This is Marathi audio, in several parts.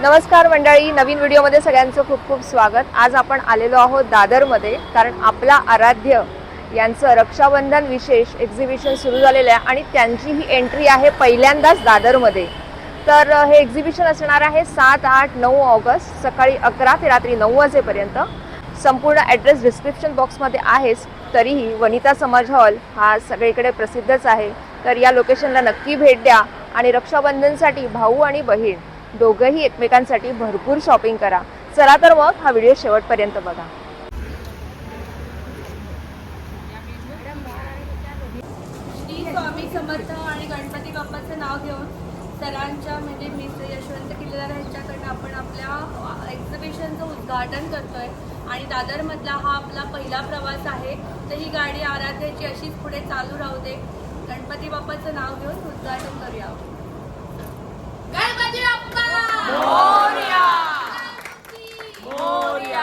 नमस्कार मंडळी, नवीन व्हिडिओमध्ये सगळ्यांचं खूप खूप स्वागत। आज आपण आलेलो आहोत दादरमध्ये, कारण आपला आराध्य यांचं रक्षाबंधन विशेष एक्झिबिशन सुरू झालेलं आहे आणि त्यांची ही एंट्री आहे पहिल्यांदाच दादरमध्ये। तर हे एक्झिबिशन असणार आहे 7, 8, 9 ऑगस्ट सकाळी 11 ते रात्री 9 वाजेपर्यंत। संपूर्ण ॲड्रेस डिस्क्रिप्शन बॉक्समध्ये आहेच, तरीही वनिता समाज हॉल हा सगळीकडे प्रसिद्धच आहे। तर या लोकेशनला नक्की भेट द्या आणि रक्षाबंधनसाठी भाऊ आणि बहीण दोघंही एकमेकांसाठी भरपूर शॉपिंग करा। चला तर मग हा व्हिडिओ शेवटपर्यंत बघा। श्री स्वामी समर्थ आणि गणपती बाप्पाचं नाव घेऊन सरांच्या म्हणजे मिस यशवंत किल्लेदार यांच्याकडनं आपण आपल्या एक्झिबिशनचं उद्घाटन करतोय आणि दादरमधला हा आपला पहिला प्रवास आहे। तर ही गाडी आराध्याची अशीच पुढे चालू राहू दे। गणपती बाप्पाचं नाव घेऊन उद्घाटन करूया। गणपती बाप्पा मोरया, मोरया।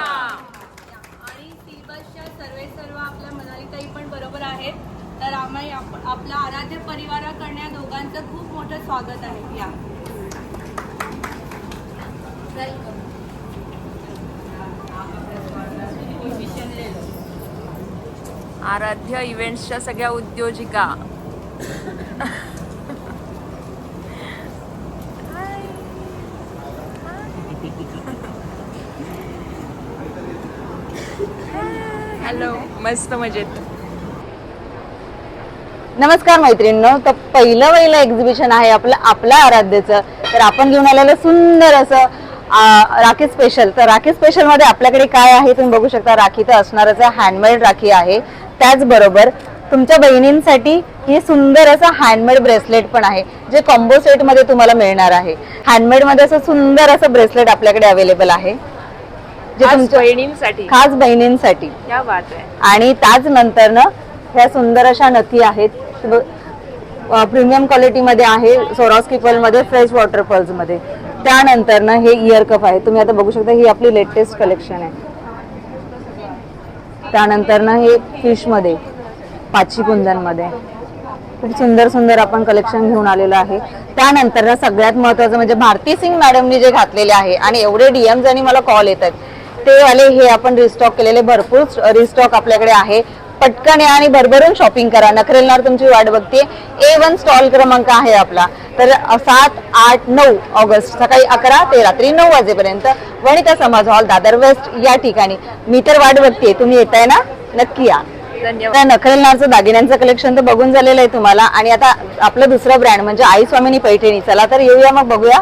आणि सीबसच्या सर्व आपल्या मनालीताई पण बरोबर आहेत। तर आम्ही आपल्या आराध्य परिवाराकडून या दोघांचं खूप मोठं स्वागत आहे। या आराध्य इव्हेंट्सच्या सगळ्या उद्योजिका हॅलो, मस्त मजेत। नमस्कार मैत्रिणींनो, तर पहिलं एक्झिबिशन आहे आपल्या आराध्याचं। तर आपण घेऊन आलेलं सुंदर असं राखी स्पेशल। तर राखी स्पेशल मध्ये आपल्याकडे काय आहे तुम्ही बघू शकता। राखी तर असणारच आहे, हँडमेड राखी आहे। त्याचबरोबर तुमच्या बहिणींसाठी ही सुंदर असं हँडमेड ब्रेसलेट पण आहे, जे कॉम्बो सेट मध्ये तुम्हाला मिळणार आहे। हँडमेड मध्ये असं सुंदर असं ब्रेसलेट आपल्याकडे अवेलेबल आहे, जे तुमच्या बहिणींसाठी, खास बहिणींसाठी। क्या बात आहे। आणि त्याच नंतर ना ह्या सुंदर अशा नथी आहेत, प्रीमियम क्वालिटी मध्ये आहे, सोरास्की पर्ल मध्ये, फ्रेश वॉटर पर्ल्स मध्ये। त्यानंतर ना हे इयर कप आहे, तुम्ही आता बघू शकता, ही आपली लेटेस्ट कलेक्शन आहे। त्यानंतर ना हे फिश मध्ये, पाची कुंदन मध्ये खूप सुंदर सुंदर आपण कलेक्शन घेऊन आलेलं आहे। त्यानंतर ना सगळ्यात महत्त्वाचं म्हणजे भारती सिंग मॅडमनी जे घातलेले आहे आणि एवढे डीएम्स आणि मला कॉल येतात ते वाले, हे आपण रिस्टॉक केलेले, भरपूर रिस्टॉक आपल्याकडे आहे। पटकन या आणि भरभरून शॉपिंग करा, नखरेलनार तुमची वाट बघते। A1 स्टॉल क्रमांक आहे आपला। तर 7, 8, 9 ऑगस्ट सकाळी 11 ते रात्री 9 वाजेपर्यंत वनिता समाज हॉल दादर वेस्ट या ठिकाणी। मी तर वाट बघते, तुम्ही येताय ना? नक्की या। धन्यवाद। नखरेलनारचं दागिन्यांचं कलेक्शन तर बघून झालेलं आहे तुम्हाला, आणि आता आपलं दुसरं ब्रँड म्हणजे आई स्वामिनी पैठणी। चला तर येऊया मग बघूया।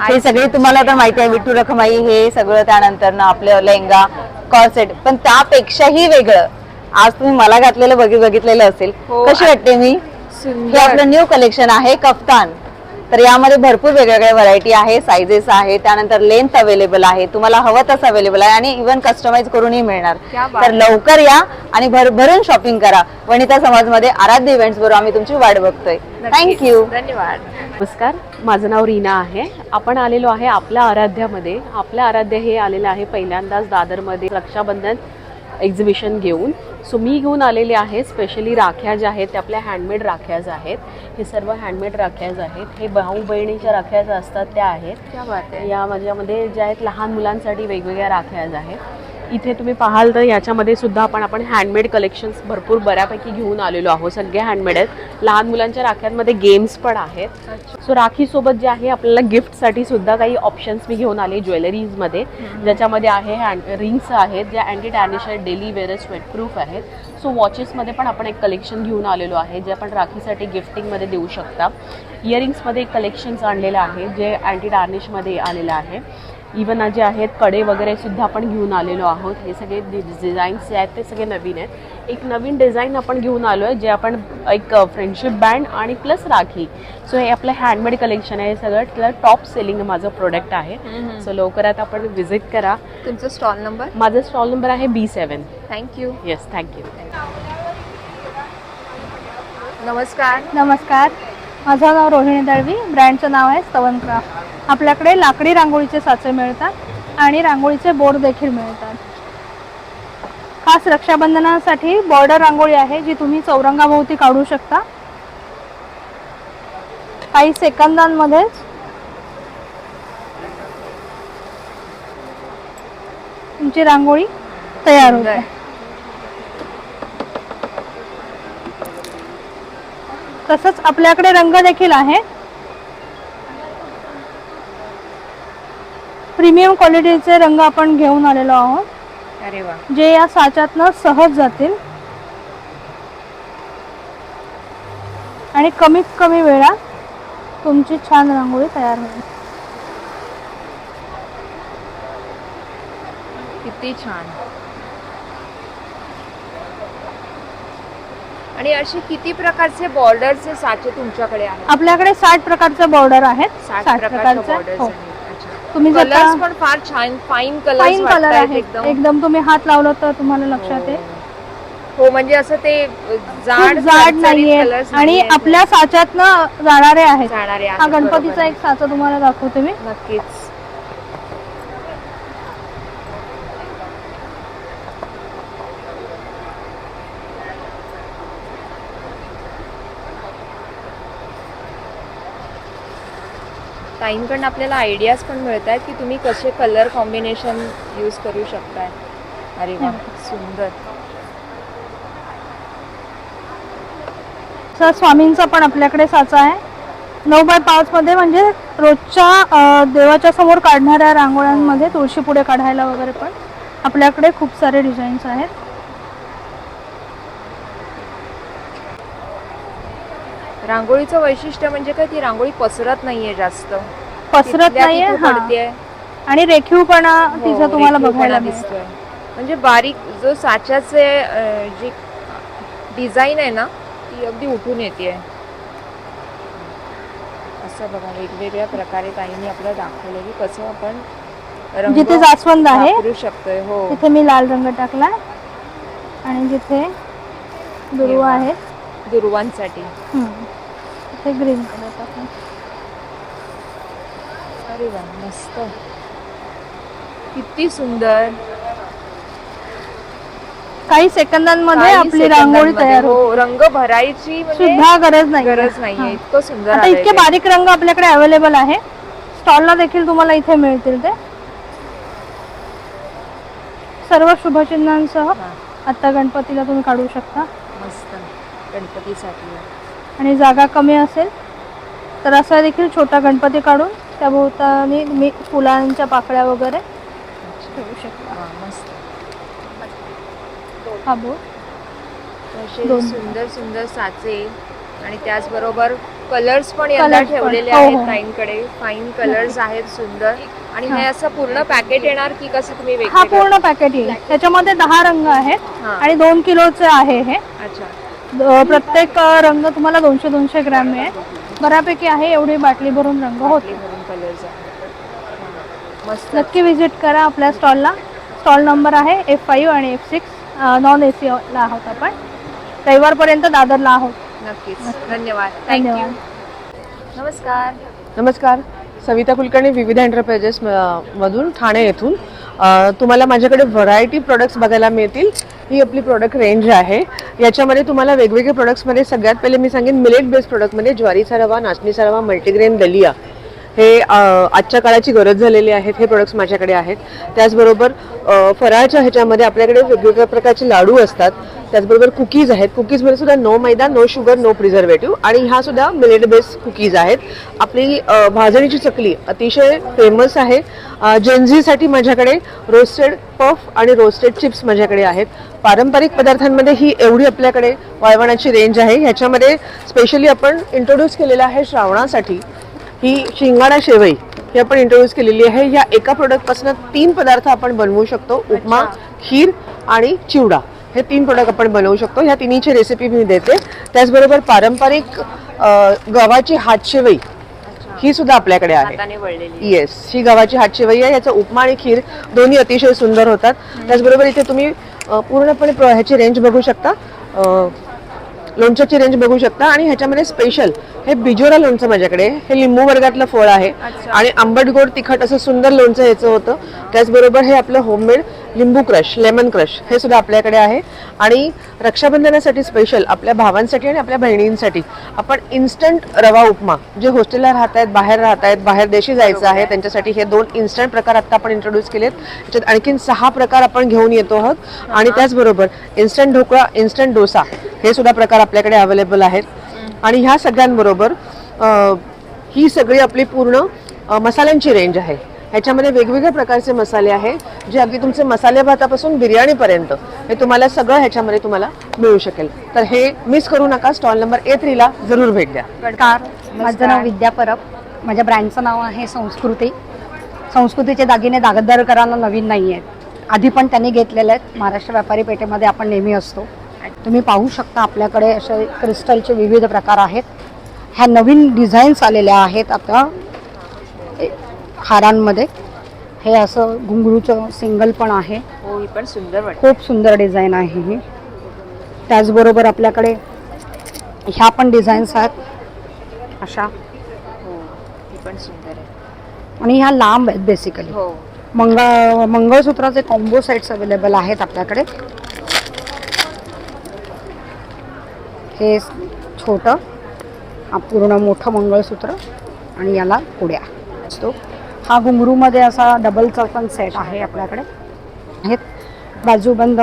हे सगळे तुम्हाला तर माहिती आहे, विठू रखमाई हे सगळं। त्यानंतर ना आपलं लेहंगा, कॉर्सेट, पण त्यापेक्षाही वेगळं आज तुम्ही मला घातलेलं बघितलेलं असेल। कशी वाटते मी? हे आपलं न्यू कलेक्शन आहे कफ्तान। तर यामध्ये भरपूर वेगवेगळ्या व्हरायटी आहे, साइजेस आहे, त्यानंतर लेंथ अवेलेबल आहे, तुम्हाला हवं तसं अवेलेबल आहे, आणि इव्हन कस्टमाइज करूनही मिळणार। तर लवकर या आणि भरभरून शॉपिंग करा। वनिता समाज मध्ये आराध्य इव्हेंट्स बरोबर आम्ही तुमची वाट बघतोय। थँक्यू, धन्यवाद। नमस्कार, माझं नाव रीना आहे। आपण आलेलो आहे आपल्या आराध्यामध्ये। आपल्या आराध्य हे आलेलं आहे पहिल्यांदाच दादरमध्ये रक्षाबंधन एक्झिबिशन घेऊन। सो मी घेऊन आलेले आहे स्पेशली राख्या ज्या आहेत त्या आपल्या हँडमेड राख्याज आहेत। हे सर्व हँडमेड राख्याज आहेत। हे भाऊ बहिणीच्या राख्याज असतात त्या आहेत। क्या बात आहे। या माझ्यामध्ये ज्या आहेत लहान मुलांसाठी वेगवेगळ्या राख्याज आहेत। इथे तुम्ही पाहाल तर याच्यामध्ये सुद्धा आपण हँडमेड कलेक्शन्स भरपूर बऱ्यापैकी घेऊन आलेलो आहोत। सगळे हँडमेड आहेत। लहान मुलांच्या राख्यांमध्ये गेम्स पण आहेत। सो राखीसोबत जे आहे आपल्याला गिफ्टसाठी सुद्धा काही ऑप्शन्स मी घेऊन आले ज्वेलरीजमध्ये, ज्याच्यामध्ये आहे रिंग्स आहेत ज्या अँटी टॅर्निश आहेत, डेली वेअर, स्वेटप्रूफ आहेत। सो वॉचेसमध्ये पण आपण एक कलेक्शन घेऊन आलेलो आहे जे आपण राखीसाठी गिफ्टिंगमध्ये देऊ शकता। इयरिंग्समध्ये एक कलेक्शन्स आणलेलं आहे जे अँटी टार्निशमध्ये आलेलं आहे। इवन जे आहेत कडे वगैरे सुद्धा आपण घेऊन आलेलो आहोत। हे सगळे डिझाईन्स जे आहेत ते सगळे नवीन आहेत। एक नवीन डिझाईन आपण घेऊन आलो आहे जे आपण एक फ्रेंडशिप बँड आणि प्लस राखी। सो हे आपलं हँडमेड कलेक्शन आहे, सगळं टॉप सेलिंग माझं प्रोडक्ट आहे। सो लवकरात आपण व्हिजिट करा। तुमचं स्टॉल नंबर? माझं स्टॉल नंबर आहे B7। थँक्यू। Yes, thank you. नमस्कार। नमस्कार, माझं नाव रोहिणी दळवी, ब्रँडचं नाव आहे स्तवन क्राफ्ट। आपल्याकडे लाकडी रांगोळीचे साचे मिळतात आणि रांगोळीचे बोर्ड देखील मिळतात। खास रक्षाबंधनासाठी बॉर्डर रांगोळी आहे जी तुम्ही चौरंगाभोवती काढू शकता। काही सेकंदांमध्येच तुमची रांगोळी तयार होते. तसंच आपल्याकडे रंग देखील आहे. प्रीमियम क्वालिटीचे रंग आपण घेऊन आलेलो आहोत, अरे वा, जे या साच्यातनं सहज जातील आणि कमीत कमी वेळात तुमची छान रांगोळी तयार होईल. किती छान. आणि असे किती प्रकारचे बॉर्डरचे साचे तुमच्याकडे आहेत? आपल्याकडे 60 प्रकारचे बॉर्डर आहेत. 60 प्रकारचे बॉर्डर्स हो. आहेत. अच्छा. तुम्ही जर कलर्स पण फार छान फाईन कलर्स फाईन कलर आहेत, एकदम. एकदम तुम्ही हात लावलं तर तुम्हाला लक्षात येईल. हो, म्हणजे असं ते खूप जाड जाड नाहीये आणि आपल्या साच्यातनं जाणारे आहेत. जाणारे हा आहेत, गणपतीचा बरोबर. एक साचा तुम्हाला दाखवते मी. नक्कीच. ताईंकडून आपल्याला आयडियाज पण मिळत आहेत की तुम्ही कसे कलर कॉम्बिनेशन यूज करू शकताय. अरे वा, सुंदर. स्वामींचा पण आपल्याकडे साचा आहे 9x5 मध्ये, म्हणजे रोजच्या देवाच्या समोर काढणाऱ्या रांगोळ्यांमध्ये तुळशी पुढे काढायला वगैरे पण आपल्याकडे खूप सारे डिझाईन्स आहेत. रांगोळीचं वैशिष्ट्य म्हणजे काय, ती रांगोळी पसरत नाहीये जास्त, पसरत तिथल्या नाहीये. तिथे हा. पडतेय. आणि रेखीवपणा हो, तिचा तुम्हाला रेखीवपणा बघायला दिसतोय. म्हणजे बारीक जो साच्याचे जी डिझाईन आहे ना, ती अगदी उठून येते. असं बघा, वेगवेगळ्या प्रकारे ताईंनी आपल्याला दाखवलं की कसं आपण रंग जिथे जास्वंद आहे वापरू शकतोय. हो, तिथे मी लाल रंग टाकलाय आणि जिथे दुर्वा आहे दुर्वांसाठी. तिथे ग्रीन कलर टाकला. अरे वा, मस्त, किती सुंदर. काही सेकंदांमध्ये काही आपली रांगोळी सेकंदांमध्ये, तयार होते. हो, रंग भरायची म्हणजे सुद्धा गरज नाही. गरज नाहीये. इतकं सुंदर आता आलंय इतके ते. बारीक रंग आपल्याकडे अवेलेबल आहे. स्टॉलला देखील तुम्हाला इथे मिळतील ते सर्व शुभचिन्हांसह. हा, आता गणपतीला तुम्ही काढू शकता. मस्त, गणपतीसाठी. आणि जागा कमी असेल तर असा देखील छोटा गणपती काढून त्या भोवतानी मी फुलांच्या पाकळ्या वगैरे ठेवू शकता. हा, मस्त. हा बोर्ड असे दोन. सुंदर सुंदर साचे आणि त्याचबरोबर कलर्स पण यंदा Colours पण. ठेवलेले हो, आहेत हो. ताईंकडे. फाईन कलर्स आहेत सुंदर. आणि हे असं पूर्ण पॅकेट येणार की कसं तुम्ही हा वेगवेगळं? पूर्ण पॅकेट येईल. त्याच्यामध्ये 10 रंग आहेत हा. आणि 2 किलोचे आहे हे. अच्छा. प्रत्येक रंग तुम्हाला 200-200 ग्रॅम मिळेल. बऱ्यापैकी आहे, एवढी बाटली भरून रंग होते. भरून कलर्स आहेत. मस्त. नक्की विजिट करा आपल्या स्टॉलला. स्टॉल नंबर आहे F5 आणि F6. नॉन AC ला आहोत आपण. रविवारपर्यंत दादरला आहोत. नक्कीच. धन्यवाद. थँक्यू. धन्यवाद. नमस्कार. नमस्कार, सविता कुलकर्णी विविध एंटरप्राइजेस मधून ठाणे येथून. तुम्हाला माझ्याकडे व्हरायटी प्रोडक्ट्स बघायला मिळतील. ही आपली प्रोडक्ट रेंज आहे. याच्यामध्ये तुम्हाला वेगवेगळे प्रोडक्ट्समध्ये सगळ्यात पहिले मी सांगेन मिलेट बेस्ड प्रोडक्टमध्ये ज्वारीचा रवा, नाचणीचा रवा, मल्टीग्रेन दलिया हे आजच्या काळाची गरज झालेली आहेत. हे प्रोडक्ट्स माझ्याकडे आहेत. त्याचबरोबर फराळच्या ह्याच्यामध्ये आपल्याकडे वेगवेगळ्या प्रकारचे लाडू असतात. त्याचबरोबर कुकीज आहेत. कुकीजमध्ये सुद्धा नो मैदा, नो शुगर, नो प्रिझर्वेटिव्ह आणि ह्या सुद्धा मिलेट बेस्ड कुकीज आहेत. आपली भाजणीची चकली अतिशय फेमस आहे. जेनझीसाठी माझ्याकडे रोस्टेड पफ आणि रोस्टेड चिप्स माझ्याकडे आहेत. पारंपरिक पदार्थांमध्ये ही एवढी आपल्याकडे वाळवणाची रेंज आहे. ह्याच्यामध्ये स्पेशली आपण इंट्रोड्यूस केलेलं आहे श्रावणासाठी ही शिंगाडा शेवई ही आपण इंट्रोड्यूस केलेली आहे. या एका प्रोडक्टपासून 3 पदार्थ आपण बनवू शकतो. उपमा, खीर आणि चिवडा हे 3 प्रोडक्ट आपण बनवू शकतो. ह्या तिन्हीची रेसिपी मी देते. त्याचबरोबर पारंपरिक गव्हाची हातशेवई ही सुद्धा आपल्याकडे आहे. हाताने वळलेली. येस, ही गव्हाची हातशेवई आहे. याचा उपमा आणि खीर दोन्ही अतिशय सुंदर होतात. त्याचबरोबर इथे तुम्ही पूर्णपणे ह्याची रेंज बघू शकता, लोणच्याची रेंज बघू शकता. आणि ह्याच्यामध्ये स्पेशल हे बिजोरा लोणचं माझ्याकडे. हे लिंबू वर्गातलं फळ आहे आणि आंबट गोड तिखट असं सुंदर लोणचं ह्याचं होतं. त्याचबरोबर हे आपलं होममेड लिंबू क्रश, लेमन क्रश हे सुद्धा आपल्याकडे आहे. आणि रक्षाबंधनासाठी स्पेशल आपल्या भावांसाठी आणि आपल्या बहिणींसाठी आपण इन्स्टंट रवा उपमा, जे हॉस्टेलला राहत आहेत, बाहेर देशी जायचं आहे, त्यांच्यासाठी हे 2 इन्स्टंट प्रकार आता आपण इंट्रोड्यूस केलेत. त्याच्यात आणखीन 6 प्रकार आपण घेऊन येतो आहोत. आणि त्याचबरोबर इन्स्टंट ढोकळा, इन्स्टंट डोसा हे सुद्धा प्रकार आपल्याकडे अवेलेबल आहेत. आणि ह्या सगळ्यांबरोबर ही सगळी आपली पूर्ण मसाल्यांची रेंज आहे. ह्याच्यामध्ये वेगवेगळ्या प्रकारचे मसाले आहेत, जे अगदी तुमचे मसाले भातापासून बिर्याणीपर्यंत हे तुम्हाला सगळं ह्याच्यामध्ये तुम्हाला मिळू शकेल. तर हे मिस करू नका. स्टॉल नंबर A3 ला जरूर भेट द्या. नमस्कार, माझं नाव विद्या परब. माझ्या ब्रँडचं नाव आहे संस्कृती. संस्कृतीचे दागिने दागतदारकरांना नवीन नाही आहेत, आधी पण त्यांनी घेतलेले आहेत. महाराष्ट्र व्यापारी पेठेमध्ये आपण नेहमी असतो. तुम्ही पाहू शकता आपल्याकडे असे क्रिस्टलचे विविध प्रकार आहेत. ह्या नवीन डिझाईन्स आलेल्या आहेत आता हारांमध्ये. हे असं घुंगरूचं सिंगल पण आहे, हो, ही पण सुंदर वाटते. खूप सुंदर डिझाईन आहे ही. त्याचबरोबर आपल्याकडे ह्या पण डिझाईन्स आहेत अशा, हो, ही पण सुंदर आहे. आणि ह्या लांब आहेत बेसिकली. हो, मंगळसूत्राचे कॉम्बो सेट्स अवेलेबल आहेत आपल्याकडे. हे छोटं, पूर्ण मोठं मंगळसूत्र आणि याला पुड्या असतो. हा घुंगरूमध्ये असा डबलचा पण सेट आहे आपल्याकडे. हे बाजूबंद,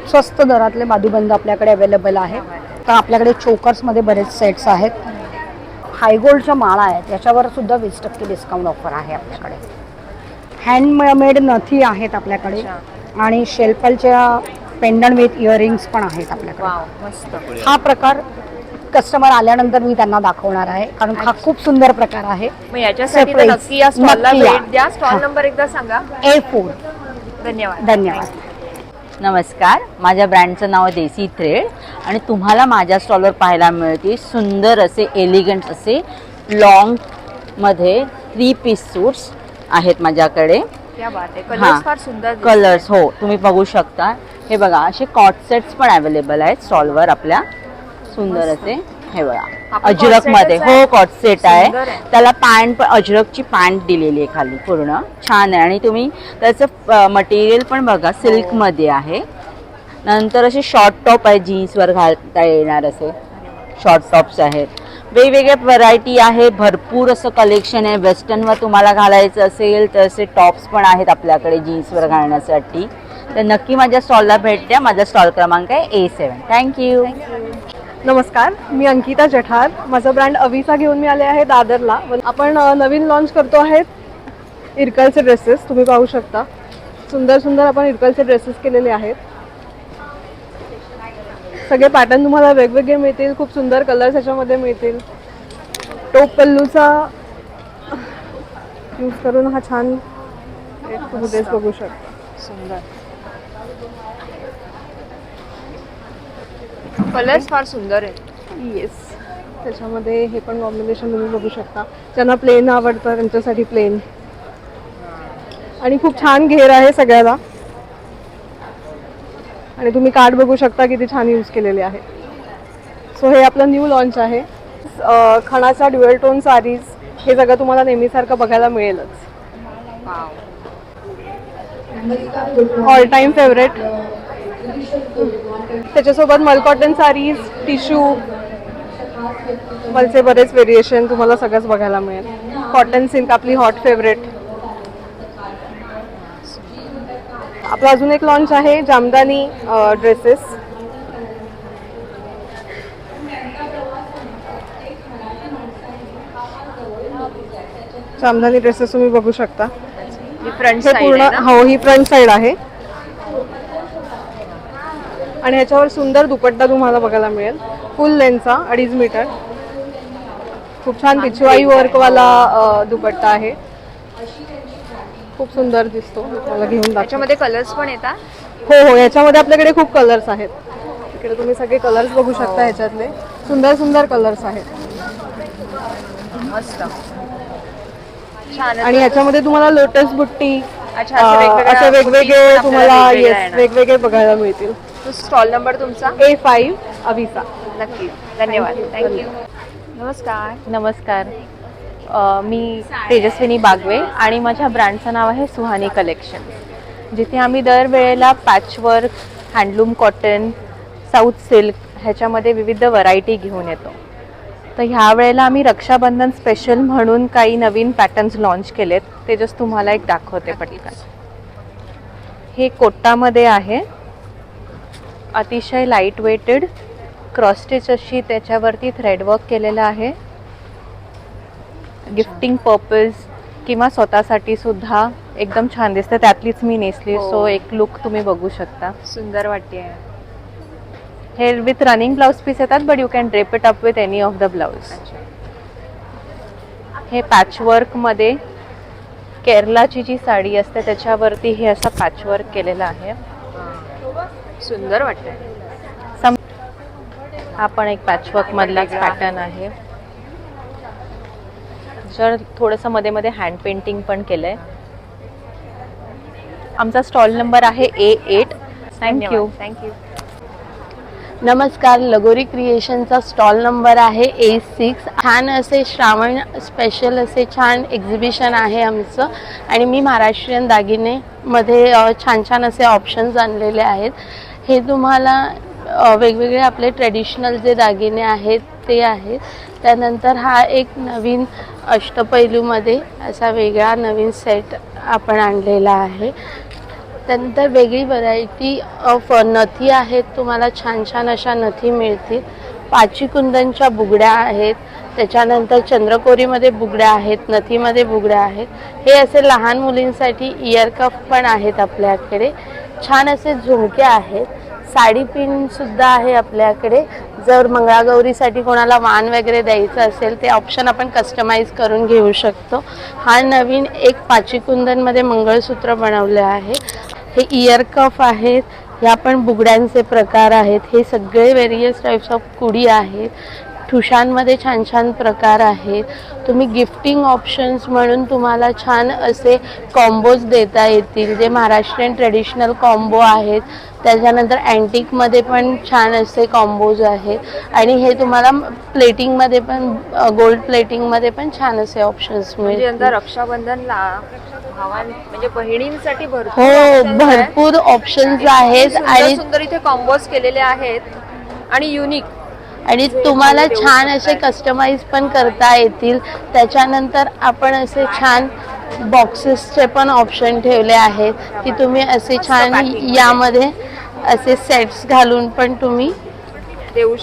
स्वस्त दरातले बाजूबंद आपल्याकडे अवेलेबल आहे. तर आपल्याकडे चोकर्समध्ये बरेच सेट्स आहेत. हायगोल्डच्या माळा आहेत, याच्यावर सुद्धा 20% डिस्काउंट ऑफर आहे आपल्याकडे. हँडमेड नथी आहेत आपल्याकडे. आणि शेल्पलच्या पेंडंट विथ इयरिंग्स पण आहेत आपल्याकडे. वाव, मस्त. हा प्रकार कस्टमर आल्यानंतर मी त्यांना दाखवणार आहे, कारण हा खूप सुंदर प्रकार आहे. मग याच्यासाठी तर Surprise. नक्की या स्टॉलला नक्की या. भेट द्या. स्टॉल हा. नंबर एकदा सांगा. A4. धन्यवाद. धन्यवाद. नमस्कार, माझ्या ब्रँडचं नाव आहे देसी थ्रेड आणि तुम्हाला माझ्या स्टॉलवर पाहायला मिळते सुंदर असे एलिगंट असे लॉंगमध्ये 3 पीस सूट्स आहेत माझ्याकडे. क्या बात आहे. हा. कलर्स फार सुंदर दिसतात. कलर्स हो तुम्ही बघू शकता. हे बघा असे कॉट सेट्स पण अवेलेबल आहेत स्टॉलवर आपल्या. सुंदर असे हे बघा आपण अजरक corset मध्ये. च आहे. हो, कॉट सेट सुंदर आहे. आहे. त्याला पॅन्ट पण अजरकची पॅन्ट दिलेली आहे खाली, पूर्ण छान आहे. आणि तुम्ही त्याचं मटेरियल पण बघा सिल्क मध्ये आहे. नंतर असे शॉर्ट टॉप आहे, जीन्सवर घालता येणार असे शॉर्ट टॉप्स आहेत. वेगवेगळ्या व्हरायटी आहे, भरपूर असं कलेक्शन आहे. वेस्टर्नवर तुम्हाला घालायचं असेल तर असे टॉप्स पण आहेत आपल्याकडे जीन्सवर घालण्यासाठी. तर नक्की माझ्या स्टॉलला भेट द्या. माझा स्टॉल क्रमांक आहे A7. थँक्यू. नमस्कार, मी अंकिता जठार. माझं ब्रँड अविसा घेऊन मी आले आहे दादरला. आपण नवीन लॉन्च करतो आहेत इरकलचे ड्रेसेस. तुम्ही पाहू शकता सुंदर सुंदर आपण इरकलचे ड्रेसेस केलेले आहेत. सगळे पॅटर्न तुम्हाला वेगवेगळे मिळतील, खूप सुंदर कलर्स ह्याच्यामध्ये मिळतील. टोप पल्लूचा यूज करून हा छान एक तुम्ही ड्रेस बघू शकता. सुंदर. कलर्स फार सुंदर आहेत. येस, त्याच्यामध्ये हे पण कॉम्बिनेशन तुम्ही बघू शकता. ज्यांना प्लेन आवडतं त्यांच्यासाठी प्लेन. आणि खूप छान घेर आहे सगळ्याला. आणि तुम्ही कार्ड बघू शकता किती छान यूज केलेले आहे. सो हे आपलं न्यू लॉन्च आहे. खणाचा ड्युअल टोन साडीज हे सगळं तुम्हाला नेहमीसारखं बघायला मिळेलच. All time favourite. त्याच्यासोबत मल कॉटन साडीज, टिश्यू, मलचे बरेच व्हेरिएशन तुम्हाला सगळंच बघायला मिळेल. कॉटन सिल्क आपली हॉट फेवरेट. आपला अजून एक लॉन्च आहे जामदानी ड्रेसेस. जामदानी ड्रेसेस तुम्ही बघू शकता. फ्रंट हे पूर्ण हो, ही फ्रंट साइड आहे. आणि ह्याच्यावर सुंदर दुपट्टा तुम्हाला बघायला मिळेल, फुल लेंथचा 2.5 मीटर. खूप छान पिछवाई वर्कवाला दुपट्टा आहे. खूप सुंदर दिसतो. मला घेऊन दाखव. त्याच्यामध्ये कलर्स पण येतात. हो हो, याच्यामध्ये आपल्याकडे खूप कलर्स आहेत. इकडे तुम्ही सगळे कलर्स बघू शकता. ह्याच्यातले सुंदर सुंदर कलर्स आहेत. मस्त छान. आणि ह्याच्यामध्ये तुम्हाला लोटस बुट्टी अच्छा, असे वेगवेगळे तुम्हाला वेगवेगळे बघायला मिळतील. स्टॉल नंबर तुमचा A5 अविसा. नक्की. धन्यवाद. थँक्यू. नमस्कार. नमस्कार, मी तेजस्विनी बागवे आणि माझ्या ब्रँडचं नाव आहे सुहानी कलेक्शन. जिथे आम्ही दरवेळेला patchwork, handloom cotton, south silk ह्याच्यामध्ये विविध व्हरायटी घेऊन येतो. तर ह्या वेळेला आम्ही रक्षाबंधन स्पेशल म्हणून काही नवीन पॅटर्न्स लॉन्च केलेत. ते जस्ट तुम्हाला एक दाखवते पटकन. हे कोट्टामध्ये आहे, अतिशय लाईट वेटेड, क्रॉस स्टिच अशी त्याच्यावरती थ्रेडवर्क केलेलं आहे. गिफ्टिंग पर्पज किंवा स्वतःसाठी सुद्धा एकदम छान दिसतं. त्यातलीच मी नेसली, सो एक लुक तुम्ही बघू शकता. सुंदर वाटते. हे विथ रनिंग ब्लाउज पीस येतात, but you can drape it up with any of the blouse. हे पॅचवर्कमध्ये केरलाची जी साडी असते त्याच्यावरती हे असं पॅचवर्क केलेलं आहे. सुंदर वाटते. हा पण एक पॅचवर्क मधलाच पॅटर्न आहे. जर थोडंसं मध्ये मध्ये हँड पेंटिंग पण केलंय. आमचा स्टॉल नंबर आहे A8. थँक्यू. थँक्यू. नमस्कार, लगोरी क्रिएशनचा स्टॉल नंबर आहे A6. छान असे श्रावण स्पेशल असे छान एक्झिबिशन आहे आमचं. आणि मी महाराष्ट्रीयन दागिनेमध्ये छान छान असे ऑप्शन्स आणलेले आहेत. हे तुम्हाला वेगवेगळे आपले ट्रेडिशनल जे दागिने आहेत ते आहेत. त्यानंतर हा एक नवीन अष्टपैलूमध्ये असा वेगळा नवीन सेट आपण आणलेला आहे. त्यानंतर वेगळी व्हरायटी ऑफ नथी आहेत. तुम्हाला छान छान अशा नथी मिळतील. पाचीकुंदनच्या बुगड्या आहेत, त्याच्यानंतर चंद्रकोरीमध्ये बुगड्या आहेत, नथीमध्ये बुगड्या आहेत. हे असे लहान मुलींसाठी इयर कफ पण आहेत आपल्याकडे. छान असे झुमके आहेत. साडी पिनसुद्धा आहे आपल्याकडे. जर मंगळागौरीसाठी कोणाला वाण वगैरे द्यायचं असेल ते ऑप्शन आपण कस्टमाइज करून घेऊ शकतो. हा नवीन एक पाचीकुंदनमध्ये मंगळसूत्र बनवले आहे. हे इयर कफ आहेत. ह्या पण बुगड्यांचे प्रकार आहेत. हे सगळे व्हेरियस टाईप्स ऑफ कुडी आहेत. ठुशांमध्ये छान छान प्रकार आहेत. तुम्ही गिफ्टिंग ऑप्शन्स म्हणून तुम्हाला छान असे कॉम्बोज देता येतील, जे महाराष्ट्रीयन ट्रेडिशनल कॉम्बो आहेत. त्याच्यानंतर अँटिकमध्ये पण छान असे कॉम्बोज आहेत. आणि हे तुम्हाला प्लेटिंगमध्ये पण, गोल्ड प्लेटिंगमध्ये पण छान असे ऑप्शन्स म्हणजे मिळतील. यंदा रक्षाबंधनला म्हणजे बहिणींसाठी हो, options आहेत. भरपूर ऑप्शन्स आहेत. सुंदर आणि सुंदर इथे कॉम्बोज केलेले आहेत आणि युनिक. आणि तुम्हाला छान असे कस्टमाइज पण करता येतील. त्याच्यानंतर आपण असे छान बॉक्सेसचे पण ऑप्शन ठेवले आहेत की तुम्ही असे छान यामध्ये असे सेट्स घालून पण तुम्ही देऊ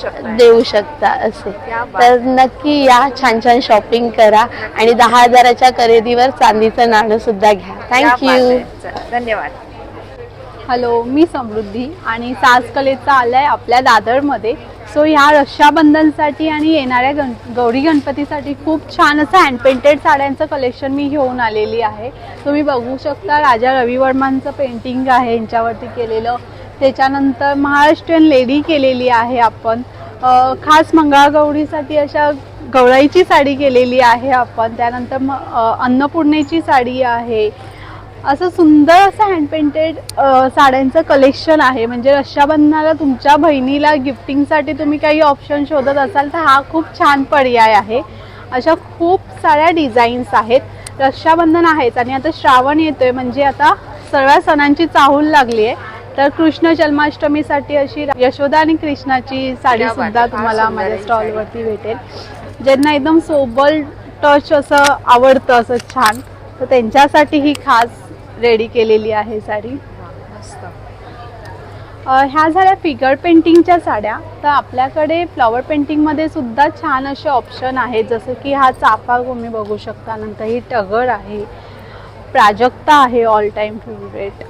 शकता असे. तर नक्की या, छान छान शॉपिंग करा आणि 10,000च्या खरेदीवर चांदीचं नाणं सुद्धा घ्या. थँक्यू. धन्यवाद. हॅलो, मी समृद्धी आणि साज कलेचा आलाय आपल्या दादरमध्ये. सो ह्या रक्षाबंधनसाठी आणि येणाऱ्या गौरी गणपतीसाठी खूप छान असं हँड पेंटेड साड्यांचं कलेक्शन मी घेऊन आलेली आहे. तुम्ही बघू शकता, राजा रवी वर्मांचं पेंटिंग आहे यांच्यावरती केलेलं. त्याच्यानंतर महाराष्ट्रीयन लेडी केलेली आहे आपण. खास मंगळागौरीसाठी अशा गवळाईची साडी केलेली आहे आपण. त्यानंतर अन्नपूर्णेची साडी आहे. असं सुंदर असं हँड पेंटेड साड्यांचं कलेक्शन आहे. म्हणजे रक्षाबंधनाला तुमच्या बहिणीला गिफ्टिंगसाठी तुम्ही काही ऑप्शन शोधत असाल तर हा खूप छान पर्याय आहे. अशा खूप साऱ्या डिझाईन्स आहेत. रक्षाबंधन आहेच आणि आता श्रावण येतोय, म्हणजे आता सगळ्या सणांची चाहूल लागली आहे. तर कृष्ण जन्माष्टमीसाठी अशी यशोदा आणि कृष्णाची साडी सुद्धा तुम्हाला माझ्या स्टॉलवरती भेटेल. ज्यांना एकदम सोबर टच असं आवडतं असं छान, तर त्यांच्यासाठी ही खास रेडी केलेली आहे साडी. ह्या झाल्या फिगर पेंटिंगच्या साड्या. तर आपल्याकडे फ्लॉवर पेंटिंगमध्ये सुद्धा छान असे ऑप्शन आहेत. जसं की हा चाफा तुम्ही बघू शकता. नंतर ही टगर आहे, प्राजक्ता आहे ऑल टाइम फेवरेट.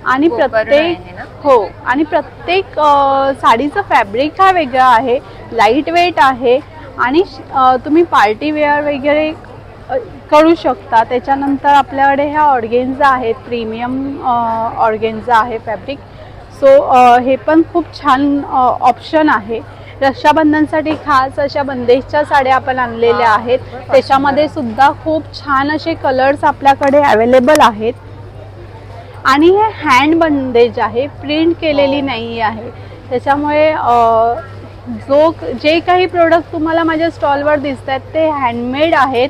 आणि प्रत्येक साडीचं फॅब्रिक हा वेगळा आहे, लाईट वेट आहे आणि तुम्ही पार्टी वेअर वगैरे करू शकता. त्याच्यानंतर आपल्याकडे ह्या ऑर्गेन्झा आहेत, प्रीमियम ऑर्गेन्झा आहे फॅब्रिक. सो हे पण खूप छान ऑप्शन आहे. रक्षाबंधनसाठी खास अशा बंदेजच्या साड्या आपण आणलेल्या आहेत. त्याच्यामध्ये सुद्धा खूप छान असे कलर्स आपल्याकडे अवेलेबल आहेत. आणि हे हँड बंदेज आहे, प्रिंट केलेली नाही आहे. त्याच्यामुळे जे काही प्रोडक्ट तुम्हाला माझ्या स्टॉलवर दिसत आहेत ते हँडमेड आहेत.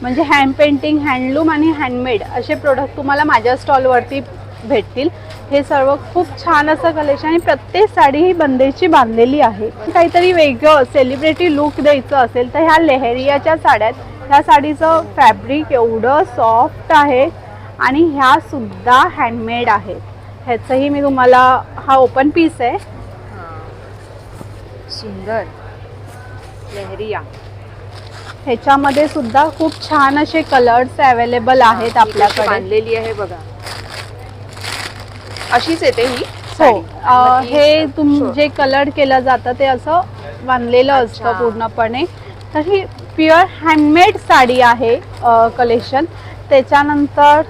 म्हणजे हँड पेंटिंग, हँडलूम आणि हँडमेड असे प्रोडक्ट तुम्हाला माझ्या स्टॉलवरती भेटतील. हे सर्व खूप छान असं कलेक्शन आणि प्रत्येक साडी ही बंदेची बांधलेली आहे. काहीतरी वेगळं सेलिब्रिटी लुक द्यायचं असेल तर ह्या लेहेरियाच्या साड्या आहेत. ह्या साडीचं फॅब्रिक एवढं सॉफ्ट आहे आणि ह्या सुद्धा हँडमेड आहेत. ह्याचंही मी तुम्हाला, हा ओपन पीस आहे. सुंदर लेहरिया. ह्याच्यामध्ये सुद्धा खूप छान असे कलर्स अवेलेबल आहेत आपल्याकडे. बांधलेली आहे बघा, अशीच येते ही हो, साडी. आणि हे ती- जे कलर केलं जातं ते असं बांधलेलं असतं अच्छा. पूर्णपणे. तर ही प्युअर हँडमेड साडी आहे कलेक्शन. त्याच्यानंतर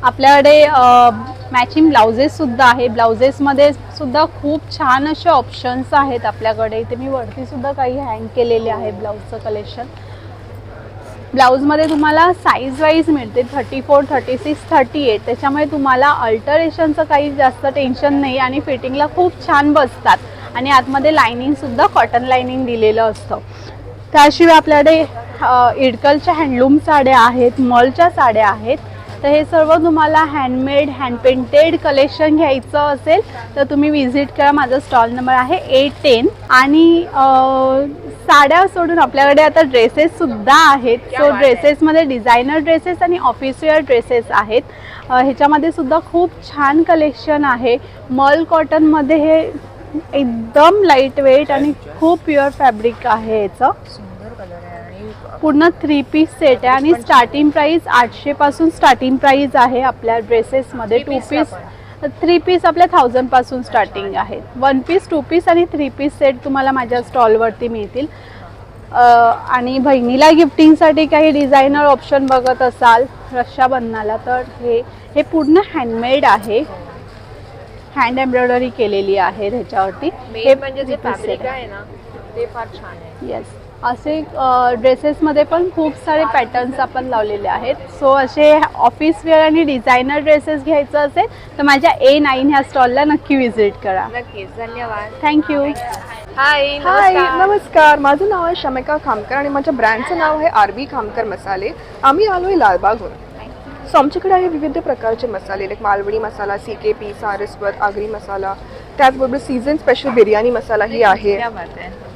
आपल्याकडे मॅचिंग ब्लाउजेस सुद्धा आहे. ब्लाउजेसमध्ये सुद्धा खूप छान असे ऑप्शन्स आहेत आपल्याकडे. इथे मी वरती सुद्धा काही हँग केलेले आहे ब्लाउजचं कलेक्शन. ब्लाऊजमध्ये तुम्हाला साईज वाईज मिळते 34, 36, 38. त्याच्यामुळे तुम्हाला अल्टरेशनचं काही जास्त टेन्शन नाही आणि फिटिंगला खूप छान बसतात. आणि आतमध्ये लायनिंगसुद्धा कॉटन लायनिंग दिलेलं असतं. त्याशिवाय आपल्याकडे इडकलच्या हँडलूम साड्या आहेत, मॉलच्या साड्या आहेत. तर हे सर्व तुम्हाला हँडमेड, हँड पेंटेड कलेक्शन घ्यायचं असेल तर तुम्ही विजिट करा. माझा स्टॉल नंबर आहे A10. आणि साड्या सोडून आपल्याकडे आता ड्रेसेससुद्धा आहेत. सो ड्रेसेसमध्ये डिझायनर ड्रेसेस आणि ऑफिसवेअर ड्रेसेस आहेत. ह्याच्यामध्ये सुद्धा खूप छान कलेक्शन आहे. मॉल कॉटनमध्ये हे एकदम लाईट वेट आणि खूप प्युअर फॅब्रिक आहे. याचं सुंदर कलर आहे आणि पूर्ण 3 पीस सेट आहे आणि स्टार्टिंग प्राइस 800 पासून स्टार्टिंग प्राइस आहे आपल्या ड्रेसेसमध्ये. 2 पीस, 3 पीस आपल्या 1000 पासून स्टार्टिंग आहेत. 1 पीस, 2 पीस आणि 3 पीस सेट तुम्हाला माझ्या स्टॉलवरती मिळतील. आणि बहिणीला गिफ्टिंगसाठी काही डिझायनर ऑप्शन बघत असाल रक्षाबंधनाला तर हे पूर्ण हँडमेड आहे. हँड एम्ब्रॉयडरी केलेली आहे ह्याच्यावरती. मेन म्हणजे जे फॅब्रिक आहे ना ते फार छान आहे. येस, असे ड्रेसेसमध्ये पण खूप सारे पॅटर्न्स आपण लावलेले आहेत. सो असे ऑफिस वेअर आणि डिझायनर ड्रेसेस घ्यायचं असेल तर माझ्या A9 ह्या स्टॉलला नक्की विजिट करा. नक्कीच, धन्यवाद. थँक्यू. हाय, हाय, नमस्कार. माझं नाव आहे शमिका खामकर आणि माझ्या ब्रँडचं नाव आहे RB खामकर मसाले. आम्ही आलो आहे लालबागहून. सो आमच्याकडे आहे विविध प्रकारचे मसाले, लाईक मालवणी मसाला, CKP, सारस्वत, आगरी मसाला. त्याचबरोबर सीझन स्पेशल बिर्याणी मसालाही आहे,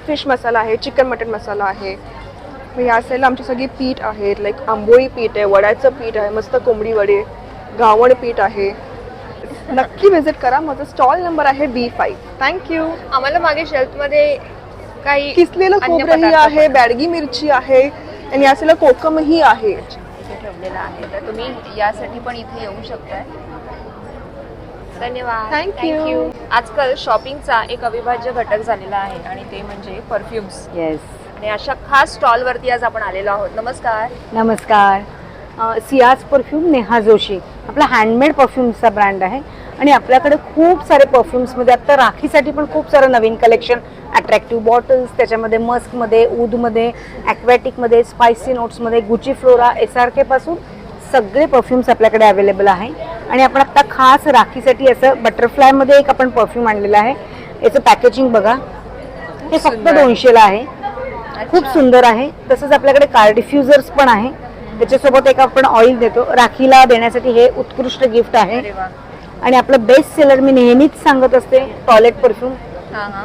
फिश मसाला आहे, चिकन मटन मसाला आहे. मग या साईडला आमची सगळी पीठ आहेत, लाईक आंबोळी पीठ आहे, वड्याचं पीठ आहे, मस्त कोंबडी वडे, गावण पीठ आहे. नक्की व्हिजिट करा. माझा स्टॉल नंबर आहे B5. थँक्यू. आम्हाला मागे शेल्फमध्ये काही किसलेलं अन्य खोबरंही पदार्थ आहे, बॅडगी मिरची आहे आणि या साईडला कोकमही आहे. इथे ठेवलेला आहे, तर तुम्ही यासाठी पण इथे येऊ शकताय. धन्यवाद. Thank you. आजकाल शॉपिंगचा एक अविभाज्य घटक झालेला आहे आणि ते म्हणजे परफ्युम्स. येस, आणि अशा खास स्टॉलवरती आज आपण आलेलो आहोत. नमस्कार. नमस्कार. सियाज परफ्यूम, नेहा जोशी आपला हँडमेड परफ्यूमचा ब्रँड आहे. आणि आपल्याकडे खूप सारे परफ्युम्समध्ये आता राखीसाठी पण खूप सारं नवीन कलेक्शन, अट्रॅक्टिव्ह बॉटल्स, त्याच्यामध्ये मस्कमध्ये, ऊदमध्ये, ॲक्वॅटिकमध्ये, स्पायसी नोट्समध्ये, गुची फ्लोरा, SRK पासून सगळे परफ्युम्स आपल्याकडे अवेलेबल आहे. आणि आपण आता खास राखीसाठी असं बटरफ्लायमध्ये एक आपण परफ्यूम आणलेलं आहे. याचं पॅकेजिंग बघा, हे फक्त 200ला आहे. खूप सुंदर आहे. तसंच आपल्याकडे कार डिफ्युजर्स पण आहे. त्याच्यासोबत एक आपण ऑइल देतो राखीला देण्यासाठी. हे उत्कृष्ट गिफ्ट आहे. अरे वा. आणि आपलं बेस्ट सेलर मी नेहमीच सांगत असते टॉयलेट परफ्यूम.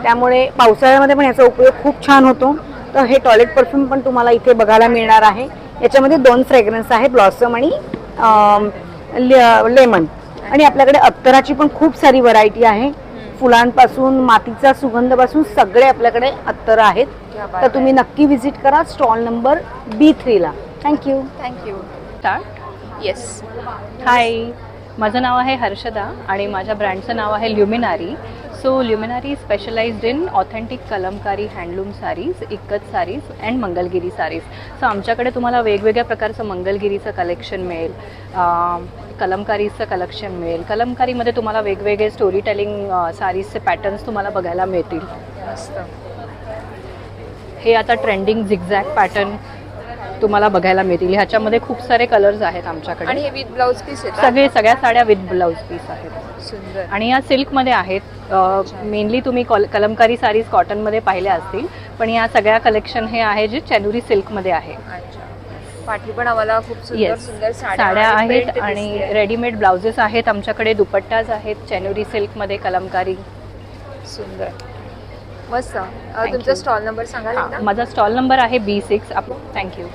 त्यामुळे पावसाळ्यामध्ये पण याचा उपयोग खूप छान होतो. तर हे टॉयलेट परफ्यूम पण तुम्हाला इथे बघायला मिळणार आहे. याच्यामध्ये 2 फ्रेग्रन्स आहे, ब्लॉसम आणि लेमन. आणि आपल्याकडे अत्तराची पण खूप सारी व्हरायटी आहे. फुलांपासून, मातीचा सुगंधपासून सगळे आपल्याकडे अत्तर आहेत. तर तुम्ही नक्की व्हिजिट करा स्टॉल नंबर B3ला. थँक्यू. येस. हाय, माझं नाव आहे हर्षदा आणि माझ्या ब्रँडचं नाव आहे Luminary. So Luminary specialised in authentic Kalamkari handloom saris, ikat saris and Mangalagiri saris. So आमच्याकडे तुम्हाला वेगवेगळ्या प्रकारचं मंगलगिरीचं कलेक्शन मिळेल, कलमकारीचं कलेक्शन मिळेल. कलमकारीमध्ये तुम्हाला वेगवेगळे स्टोरी टेलिंग सारीजचे पॅटर्न्स तुम्हाला बघायला मिळतील. मस्त. हे आता ट्रेंडिंग झिगझॅग पॅटर्न तुम्हाला बघायला मिळतील. ह्याच्यामध्ये खूप सारे कलर्स आहेत आणि आमच्याकडे. हे विथ ब्लाउज पीस येतात. सगळ्या साड्या विथ ब्लाउज पीस आहेत. सुंदर. आणि या सिल्कमध्ये आहेत. मेनली तुम्ही कलमकारी सारीज कॉटनमध्ये पाहिल्या असतील, पण या सगळ्या कलेक्शन हे आहे जे चेनुरी सिल्कमध्ये आहे. अच्छा. पाठी पण आम्हाला खूप सुंदर येस सुंदर साड्या आणि आहेत print आणि दिसतेय. रेडीमेड ब्लाउजेस आहेत आमच्याकडे, दुपट्टाज आहेत चेनुरी सिल्कमध्ये कलमकारी. सुंदर मस्त. तुमचा you. स्टॉल नंबर सांगाल एकदा? माझा स्टॉल नंबर आहे B6. थँक्यू.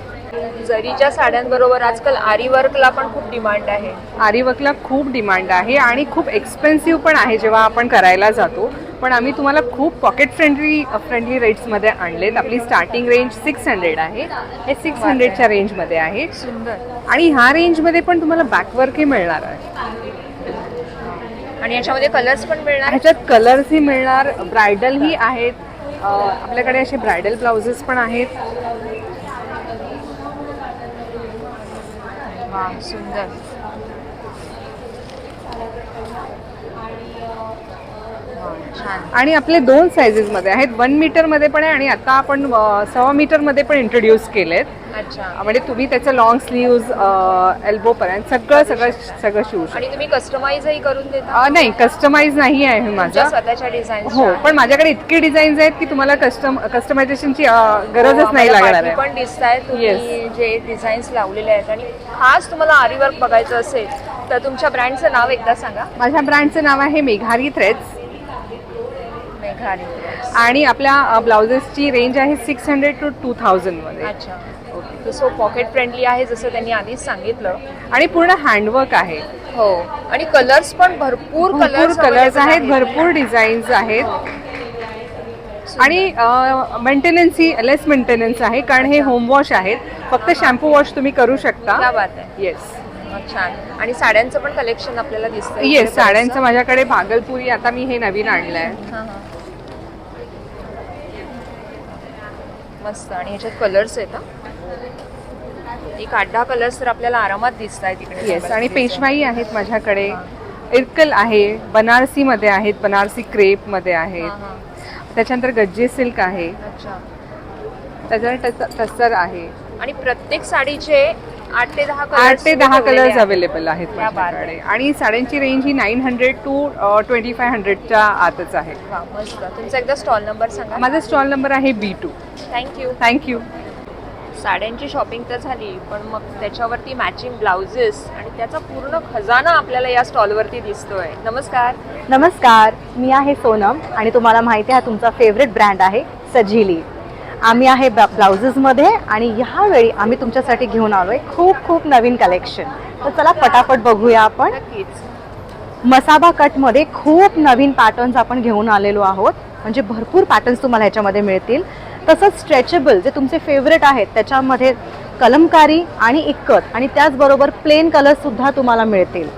जरीच्या साड्यांबरोबर आजकाल आरी वर्कला पण खूप डिमांड आहे. आरी वर्कला खूप डिमांड आहे आणि खूप एक्सपेन्सिव्ह पण आहे जेव्हा आपण करायला जातो. पण आम्ही तुम्हाला खूप पॉकेट फ्रेंडली रेट्समध्ये आणलेत. आपली स्टार्टिंग रेंज 600 आहे. हे 600च्या रेंजमध्ये आहे. सुंदर. आणि ह्या रेंजमध्ये पण तुम्हाला बॅकवर्कही मिळणार आहे. आणि याच्यामध्ये कलर्स पण मिळणार. ह्याच्यात कलर्सही मिळणार, ब्रायडलही आहेत. आपल्याकडे असे ब्रायडल ब्लाउजेस पण आहेत. वा सुंदर. वा, छान. आणि आपले 2 सायझेसमध्ये आहेत. 1 मीटरमध्ये पण आहे आणि आता आपण 1.25 मीटरमध्ये पण इंट्रोड्यूस केलेत. अच्छा. म्हणजे तुम्ही त्याचं लॉंग स्लीव्ज एल्बो पर्यंत सगळं शिवू शकता. आणि तुम्ही कस्टमाइजही करून देता? नाही, कस्टमाइज नाही आहे तुमच्या माझा. स्वतःच्या डिझाईन? हो, पण माझ्याकडे इतके डिझाईन्स आहेत की तुम्हाला कस्टमायझेशनची गरजच नाही लागणार आहे. पण दिसताय तुम्ही जे डिझाईन्स लावलेले आहेत. आणि खास तुम्हाला आरी वर्क बघायचं असेल तर तुमच्या ब्रँडचं नाव एकदा सांगा. माझ्या ब्रँडचं नाव आहे मेघारी थ्रेड्स. मेघारी. आणि आपल्या ब्लाउजेसची रेंज आहे 600 to 2000 मध्ये. अच्छा. ओके. सो पॉकेट फ्रेंडली आहे जसं त्यांनी आधीच सांगितलं. आणि पूर्ण हँडवर्क आहे. हो. आणि कलर्स पण भरपूर कलर्स आहेत, भरपूर डिझाईन्स आहेत. आणि लेस मेंटेनन्स आहे कारण हे होम वॉश आहेत. फक्त शॅम्पू वॉश तुम्ही करू शकता. क्या बात आहे. येस. छान. आणि साड्यांचं पण कलेक्शन आपल्याला दिसतंय. येस, साड्यांचं माझ्याकडे भागलपुरी आता मी हे नवीन आणलंय. मस्त. आणि ह्याच्यात कलर्स आहेत. एक 8-10 कलर्स तर आपल्याला आरामात दिसत आहेत तिकडे. येस. आणि पेशवाई आहेत माझ्याकडे. इरकल आहे, बनारसी मध्ये आहेत, बनारसी क्रेप मध्ये आहेत. त्याच्यानंतर गज्जे सिल्क आहे. अच्छा. त्याच्यानंतर टस्सर आहे. आणि प्रत्येक साडीचे 8 ते 10 कलर्स अवेलेबल आहेत माझ्याकडे. आणि साड्यांची रेंज ही 900 to 2500च्या आतच आहे. मस्त. तुमचा एकदा स्टॉल नंबर सांगा. माझा स्टॉल नंबर आहे B2. थँक्यू. साड्यांची शॉपिंग तर झाली, पण मग त्याच्यावरती मॅचिंग ब्लाउजेस आणि त्याचा पूर्ण खजाना आपल्याला या स्टॉलवरती दिसतोय. नमस्कार. नमस्कार, मी आहे सोनम आणि तुम्हाला माहिती आहे तुमचा फेवरेट ब्रँड आहे सजिली. आम्ही आहे ब्लाउजेसमध्ये आणि ह्यावेळी आम्ही तुमच्यासाठी घेऊन आलोय खूप नवीन कलेक्शन. तर चला पटापट बघूया आपण. नक्कीच. मसाबा कटमध्ये खूप नवीन पॅटर्न्स आपण घेऊन आलेलो आहोत. म्हणजे भरपूर पॅटर्न्स तुम्हाला ह्याच्यामध्ये मिळतील. तसंच स्ट्रेचेबल जे तुमचे फेवरेट आहेत त्याच्यामध्ये कलमकारी आणि इक्कत आणि त्याचबरोबर प्लेन कलर्ससुद्धा तुम्हाला मिळतील.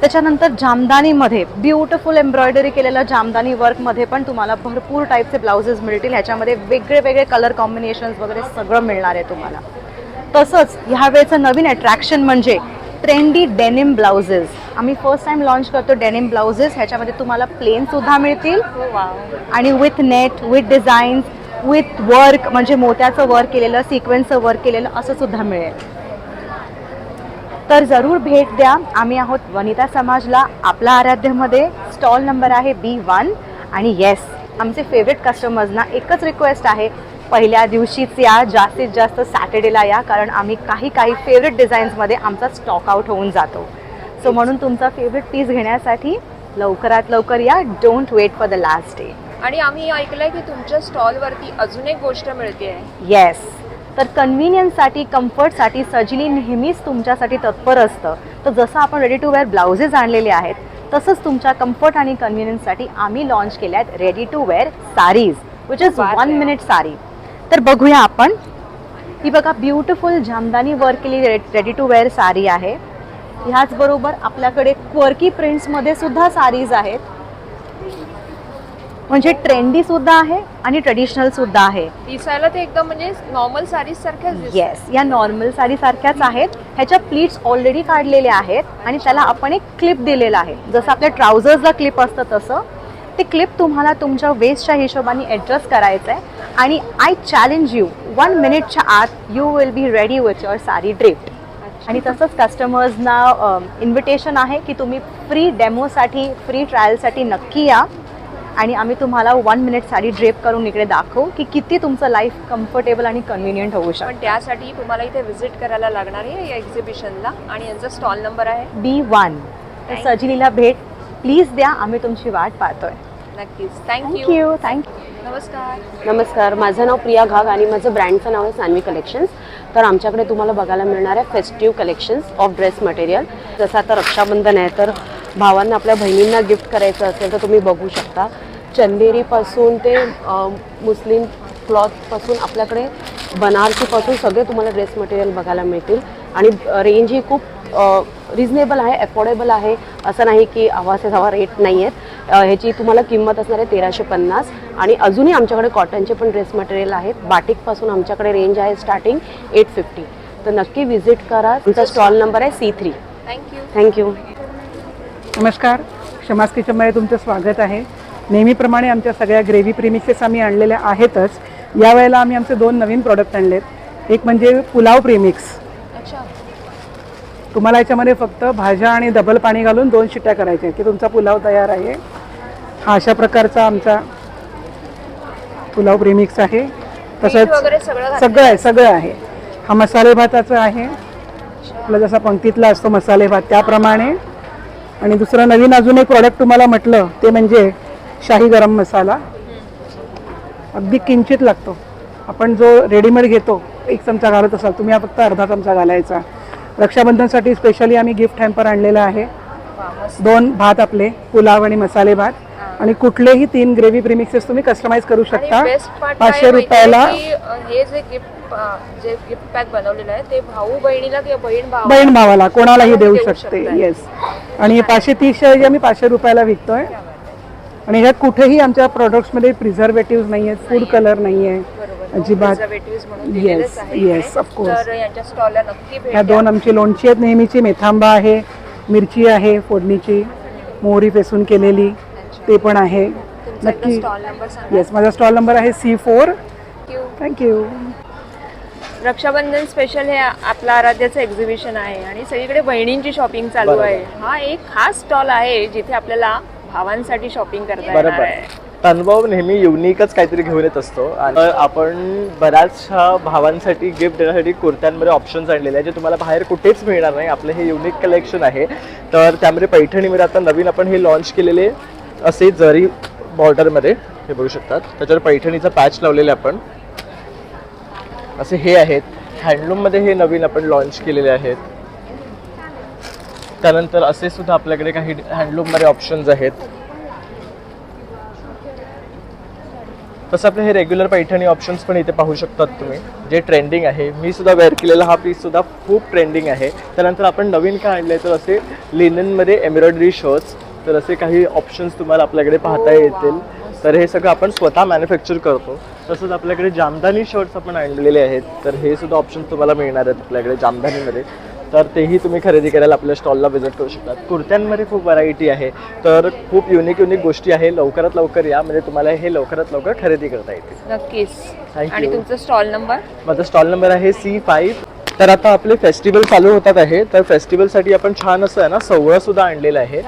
त्याच्यानंतर जामदानीमध्ये ब्युटिफुल एम्ब्रॉयडरी केलेलं जामदानी वर्कमध्ये पण तुम्हाला भरपूर टाईपचे ब्लाउजेस मिळतील. ह्याच्यामध्ये वेगळे कलर कॉम्बिनेशन्स वगैरे सगळं मिळणार आहे तुम्हाला. तसंच ह्यावेळेचं नवीन अट्रॅक्शन म्हणजे ट्रेंडी डेनिम ब्लाउजेस. आम्ही फर्स्ट टाइम लॉन्च करतो डेनिम ब्लाउजेस. ह्याच्यामध्ये तुम्हाला प्लेनसुद्धा मिळतील आणि with net, with designs, with work म्हणजे मोत्याचं वर्क केलेलं, सिक्वेन्सचं वर्क केलेलं असं सुद्धा मिळेल. तर जरूर भेट द्या. आम्ही आहोत वनिता समाजला, आपला आराध्यमध्ये. स्टॉल नंबर आहे B1. आणि येस, आमचे फेवरेट कस्टमर्सना एकच रिक्वेस्ट आहे, पहिल्या दिवशीच या, जास्तीत जास्त सॅटर्डेला या, कारण आम्ही काही फेवरेट डिझाईन्समध्ये आमचा स्टॉक आउट होऊन जातो. सो म्हणून तुमचा फेवरेट पीस घेण्यासाठी लवकरात लवकर या. Don't wait for the last day. आणि आम्ही ऐकलंय की तुमच्या स्टॉलवरती अजून एक गोष्ट मिळते. येस, तर कन्व्हिनियन्ससाठी, कम्फर्टसाठी सजिली नेहमीच तुमच्यासाठी तत्पर असतं. तर जसं आपण रेडी टू वेअर ब्लाउजेस आणलेले आहेत तसंच तुमच्या कम्फर्ट आणि कन्व्हिनियन्ससाठी आम्ही लॉन्च केल्या आहेत ready to wear saris, which is 1 minute sari. तर बघूया आपण. ही बघा ब्युटिफुल जामदानी वर्क केलेली रेडी टू वेअर साडी आहे. ह्याचबरोबर आपल्याकडे क्वर्की प्रिंट्समध्ये सुद्धा साडीज आहेत. म्हणजे ट्रेंडी सुद्धा आहे आणि ट्रेडिशनल सुद्धा आहे. दिसायला ते एकदम म्हणजे नॉर्मल साडीज सारख्याच दिसतात. येस, या नॉर्मल साडी सारख्याच आहेत. ह्याच्या प्लीट्स ऑलरेडी काढलेले आहेत आणि त्याला आपण एक क्लिप दिलेला आहे. जसं आपल्या ट्राउझर्सला क्लिप असतं तसं ते क्लिप तुम्हाला तुमच्या वेस्टच्या हिशोबाने ॲडजस्ट करायचं आहे. आणि आय चॅलेंज यू, 1 मिनिटच्या आत you will be ready with your sari drift. आणि तसंच कस्टमर्सना इन्व्हिटेशन आहे की तुम्ही फ्री डेमोसाठी, फ्री ट्रायलसाठी नक्की या. आणि आम्ही तुम्हाला 1 मिनिट साडी ड्रेप करून इकडे दाखवू की किती तुमचं लाईफ कम्फर्टेबल आणि कन्व्हिनियंट होऊ पण शकतं. त्यासाठी तुम्हाला इथे व्हिजिट करायला लागणार आहे या एक्झिबिशनला आणि यांचा स्टॉल नंबर आहे B1. तर सजिलीला भेट प्लीज द्या, आम्ही तुमची वाट पाहतोय. नक्कीच. थँक्यू. थँक्यू. थँक्यू. नमस्कार. नमस्कार, माझं नाव प्रिया घाग आणि माझं ब्रँडचं नाव आहे सान्वी कलेक्शन्स. तर आमच्याकडे तुम्हाला बघायला मिळणार आहे festive collections of dress material. जसं आता रक्षाबंधन आहे तर भावांना आपल्या बहिणींना गिफ्ट करायचं असेल तर तुम्ही बघू शकता. चंदेरीपासून ते मुस्लिम क्लॉथपासून आपल्याकडे बनारसीपासून सगळे तुम्हाला ड्रेस मटेरियल बघायला मिळतील आणि रेंज ही खूप रिजनेबल आहे, अफोर्डेबल आहे. असं नाही की हवाचे हवा रेट नाही आहेत. ह्याची तुम्हाला किंमत असणार आहे 1350 आणि अजूनही आमच्याकडे कॉटनचे पण ड्रेस मटेरियल आहेत. बाटिकपासून आमच्याकडे रेंज आहे स्टार्टिंग 850. तर नक्की व्हिजिट करा. तुमचा स्टॉल नंबर आहे C3. थँक्यू. थँक्यू. नमस्कार, शमास किचनमध्ये तुमचं स्वागत आहे. नेहमीप्रमाणे आमच्या सगळ्या ग्रेव्ही प्रेमिक्सेस आम्ही आणलेल्या आहेतच. यावेळेला आम्ही आमचे 2 नवीन प्रॉडक्ट आणलेत. एक म्हणजे पुलाव प्रेमिक्स. अच्छा. तुम्हाला याच्यामध्ये फक्त भाज्या आणि डबल पाणी घालून 2 शिट्ट्या करायच्या की तुमचा पुलाव तयार आहे. हा अशा प्रकारचा आमचा पुलाव प्रेमिक्स आहे. मीठ वगैरे सगळं घातलेलं सगळं आहे. हा मसाले भाताचा आहे, आपला जसा पंक्तीतला असतो मसाले भात त्याप्रमाणे. आणि दुसरं नवीन अजून एक प्रॉडक्ट तुम्हाला म्हटलं ते म्हणजे शाही गरम मसाला. अगदी किंचित लागतो. आपण जो रेडीमेड घेतो 1 चमचा घालत असाल, तुम्ही हा फक्त अर्धा चमचा घालायचा. रक्षाबंधनसाठी स्पेशली आम्ही गिफ्ट हॅम्पर आणलेला आहे. 2 भात आपले, पुलाव आणि मसाले भात. आणि कुठलेही 3 ग्रेव्ही प्रीमिक्सेस तुम्ही कस्टमाइज करू शकता. 500 रुपयाला. हे जे गिफ्ट पॅक बनवलेलं आहे ते भाऊ बहिणीला किंवा बहीण भावाला कोणालाही देऊ शकते. येस. आणि हे 530 ऐवजी आम्ही 500 रुपयाला विकतोय. आणि ह्यात कुठेही आमच्या प्रोडक्ट्समध्ये प्रिझर्वेटिव्ह नाही आहेत, फूड कलर नाही आहे अजिबात. Yes yes of course. तर यांच्या स्टॉलला नक्की भेट ह्या 2 आमची लोणची आहेत नेहमीची. मेथांबा आहे, मिरची आहे फोडणीची, मोहरी फेसून केलेली ते पण आहे. नक्की. स्टॉल नंबर सांगा. येस, माझा स्टॉल नंबर आहे C4. थँक्यू. रक्षाबंधन स्पेशल हे आपलं आराध्याचं एक्झिबिशन आहे आणि सगळीकडे बहिणींची शॉपिंग चालू आहे. हा एक खास स्टॉल आहे जिथे आपल्याला भावांसाठी शॉपिंग करता येणार आहे. अनुभव नेहमी युनिकच काहीतरी घेऊन येत असतो आणि आपण बऱ्याचशा भावांसाठी गिफ्ट देण्यासाठी कुर्त्यांमध्ये ऑप्शन्स आणलेले आहेत जे तुम्हाला बाहेर कुठेच मिळणार नाही. आपलं हे युनिक कलेक्शन आहे. तर त्यामध्ये पैठणीमध्ये आता नवीन आपण हे लॉन्च केलेले असे जरी बॉर्डरमध्ये हे बघू शकतात. त्याच्यावर पैठणीचा पॅच लावलेले आपण असे हे आहेत. हँडलूममध्ये हे नवीन आपण लॉन्च केलेले आहेत. त्यानंतर असे सुद्धा आपल्याकडे काही हँडलूममध्ये ऑप्शन्स आहेत. तसं आपले हे रेग्युलर पैठणी ऑप्शन्स पण इथे पाहू शकतात तुम्ही, जे ट्रेंडिंग आहे. मी सुद्धा वेअर केलेला हा पीस सुद्धा खूप ट्रेंडिंग आहे. त्यानंतर आपण नवीन काय आणलं आहे तर असे लिननमध्ये एम्ब्रॉयडरी शर्ट्स. तर असे काही ऑप्शन्स तुम्हाला आपल्याकडे पाहता येतील. तर हे सगळं आपण स्वतः मॅन्युफॅक्चर करतो. तसंच आपल्याकडे जामदानी शर्ट्स आपण आणलेले आहेत. तर हे सुद्धा ऑप्शन्स तुम्हाला मिळणार आहेत आपल्याकडे जामदानीमध्ये. तर तेही तुम्ही खरेदी करायला आपल्या स्टॉलला व्हिजिट करू शकता. कुर्त्यांमध्ये खूप व्हरायटी आहे. तर खूप युनिक गोष्टी आहे. लवकरात लवकर या, म्हणजे तुम्हाला हे लवकरात लवकर खरेदी करता येते. नक्कीच. थँक्यू. आणि तुमचा स्टॉल नंबर? माझा स्टॉल नंबर आहे C5. तर आता आपले फेस्टिवल चालू होतात आहे. तर फेस्टिवलसाठी आपण छान असं आहे ना सवळं सुद्धा आणलेलं आहे.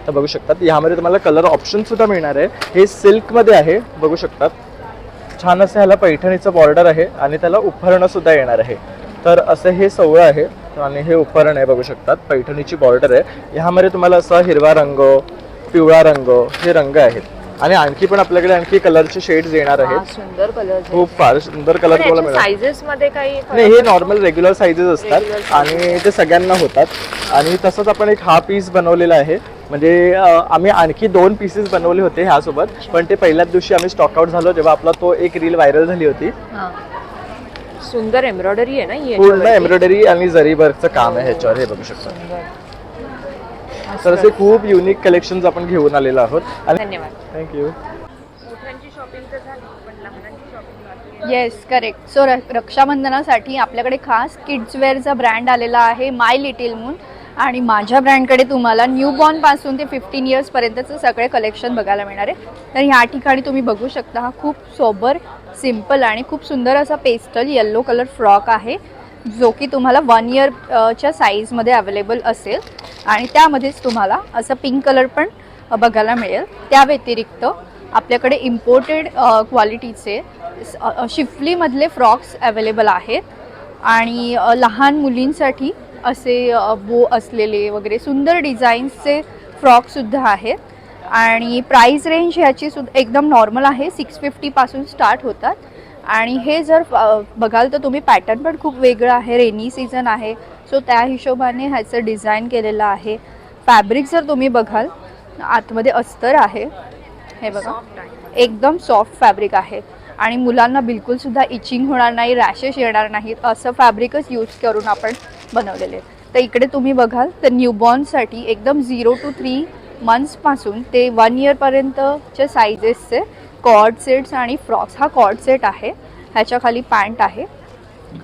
तर बघू शकतात यामध्ये तुम्हाला कलर ऑप्शन सुद्धा मिळणार आहे. हे सिल्कमध्ये आहे बघू शकतात. छान असं ह्याला पैठणीचं बॉर्डर आहे आणि त्याला उपरणं सुद्धा येणार आहे. तर असं हे सवळं आहे आणि हे उपरण आहे बघू शकतात. पैठणीची बॉर्डर आहे. ह्यामध्ये तुम्हाला असा हिरवा रंग, पिवळा रंग हे रंग आहेत. आणि आणखी पण आपल्याकडे आणखी कलरचे शेड्स येणार आहेत. सुंदर कलर, खूप फार सुंदर कलर तुम्हाला मिळणार. साइजेस मध्ये काही नाही, हे नॉर्मल रेग्युलर साइजेस असतात आणि ते सगळ्यांना होतात. आणि तसंच आपण एक हा पीस बनवलेला आहे. म्हणजे आम्ही आणखी 2 पीसेस बनवले होते ह्यासोबत, पण ते पहिल्याच दिवशी आम्ही स्टॉक आउट झालो जेव्हा आपला तो एक रील व्हायरल झाली होती. सुंदर एम्ब्रॉयडरी आहे ना ही. पूर्ण एम्ब्रॉयडरी आणि जरी वर्कचं काम आहे ह्याच्यावर हे बघू शकता. तर असे खूप युनिक कलेक्शन्स आपण घेऊन आलेलो आहोत. धन्यवाद. थँक्यू. मोठ्यांची शॉपिंग तर झाली पण लहानांची शॉपिंग बाकी. Yes correct. सो रक्षाबंधनासाठी आपल्याकडे खास किड्सवेअरचा ब्रँड आलेला आहे माय लिटिल मून. आणि माझ्या ब्रँडकडे तुम्हाला न्यूबॉर्नपासून ते 15 इयर्सपर्यंतचं सगळे कलेक्शन बघायला मिळणार आहे. तर ह्या ठिकाणी तुम्ही बघू शकता हा खूप सोबर, सिम्पल आणि खूप सुंदर असा पेस्टल येल्लो कलर फ्रॉक आहे जो की तुम्हाला 1 इयरच्या साईजमध्ये अवेलेबल असेल. आणि त्यामध्येच तुम्हाला असं पिंक कलर पण बघायला मिळेल. त्या व्यतिरिक्त आपल्याकडे इम्पोर्टेड क्वालिटीचे शिफलीमधले फ्रॉक्स अवेलेबल आहेत आणि लहान मुलींसाठी असे बो असलेले वगैरे सुंदर डिझाईन्सचे फ्रॉकसुद्धा आहेत. आणि प्राईस रेंज ह्याची सुद्धा एकदम नॉर्मल आहे, 650पासून स्टार्ट होतात. आणि हे जर बघाल तर तुम्ही पॅटर्न पण खूप वेगळं आहे, रेनी सीझन आहे, सो त्या हिशोबाने ह्याचं डिझाईन केलेलं आहे. फॅब्रिक जर तुम्ही बघाल आतमध्ये अस्तर आहे, हे बघा एकदम सॉफ्ट फॅब्रिक आहे आणि मुलांना बिलकुलसुद्धा इचिंग होणार नाही, रॅशेस येणार नाहीत असं फॅब्रिकच यूज करून आपण बनवलेले. तर इकडे तुम्ही बघाल तर न्यूबॉर्नसाठी एकदम 0 to 3 मंथ्सपासून ते 1 इयरपर्यंतच्या सायझेसचे कॉर्ड सेट्स आणि फ्रॉक्स. हा कॉर्ड सेट आहे, ह्याच्या खाली पॅन्ट आहे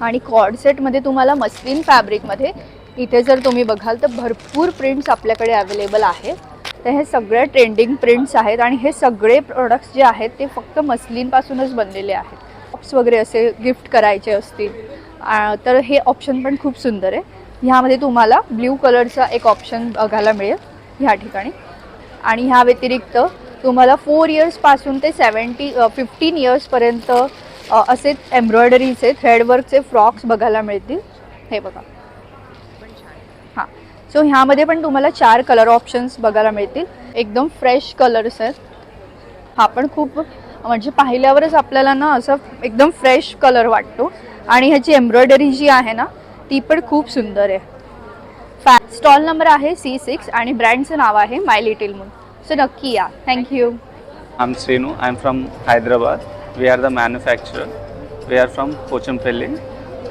आणि कॉर्ड सेटमध्ये तुम्हाला मस्लिन फॅब्रिकमध्ये इथे जर तुम्ही बघाल तर भरपूर प्रिंट्स आपल्याकडे अवेलेबल आहेत. तर हे सगळे ट्रेंडिंग प्रिंट्स आहेत आणि हे सगळे प्रोडक्ट्स जे आहेत ते फक्त मस्लिनपासूनच बनलेले आहेत. बॉक्स वगैरे असे गिफ्ट करायचे असतील तर हे ऑप्शन पण खूप सुंदर आहे. ह्यामध्ये तुम्हाला ब्ल्यू कलरचा एक ऑप्शन बघायला मिळेल ह्या ठिकाणी. आणि ह्या व्यतिरिक्त तुम्हाला 4 इयर्सपासून ते 15 इयर्सपर्यंत असे एम्ब्रॉयडरीचे थ्रेडवर्कचे फ्रॉक्स बघायला मिळतील. हे बघा, हां. सो ह्यामध्ये पण तुम्हाला 4 कलर ऑप्शन्स बघायला मिळतील. एकदम फ्रेश कलर्स आहेत. हा पण खूप म्हणजे पाहिल्यावरच आपल्याला ना असं एकदम फ्रेश कलर वाटतो. आणि ह्याची एम्ब्रॉयडरी जी आहे ना ती पण खूप सुंदर आहे. स्टॉल नंबर आहे C6 आणि ब्रँडचं नाव आहे माय लिटिल मून. सो नक्की या. Thank you. I'm Srinu. I'm from Hyderabad. We are the manufacturer. We are from Pochampalli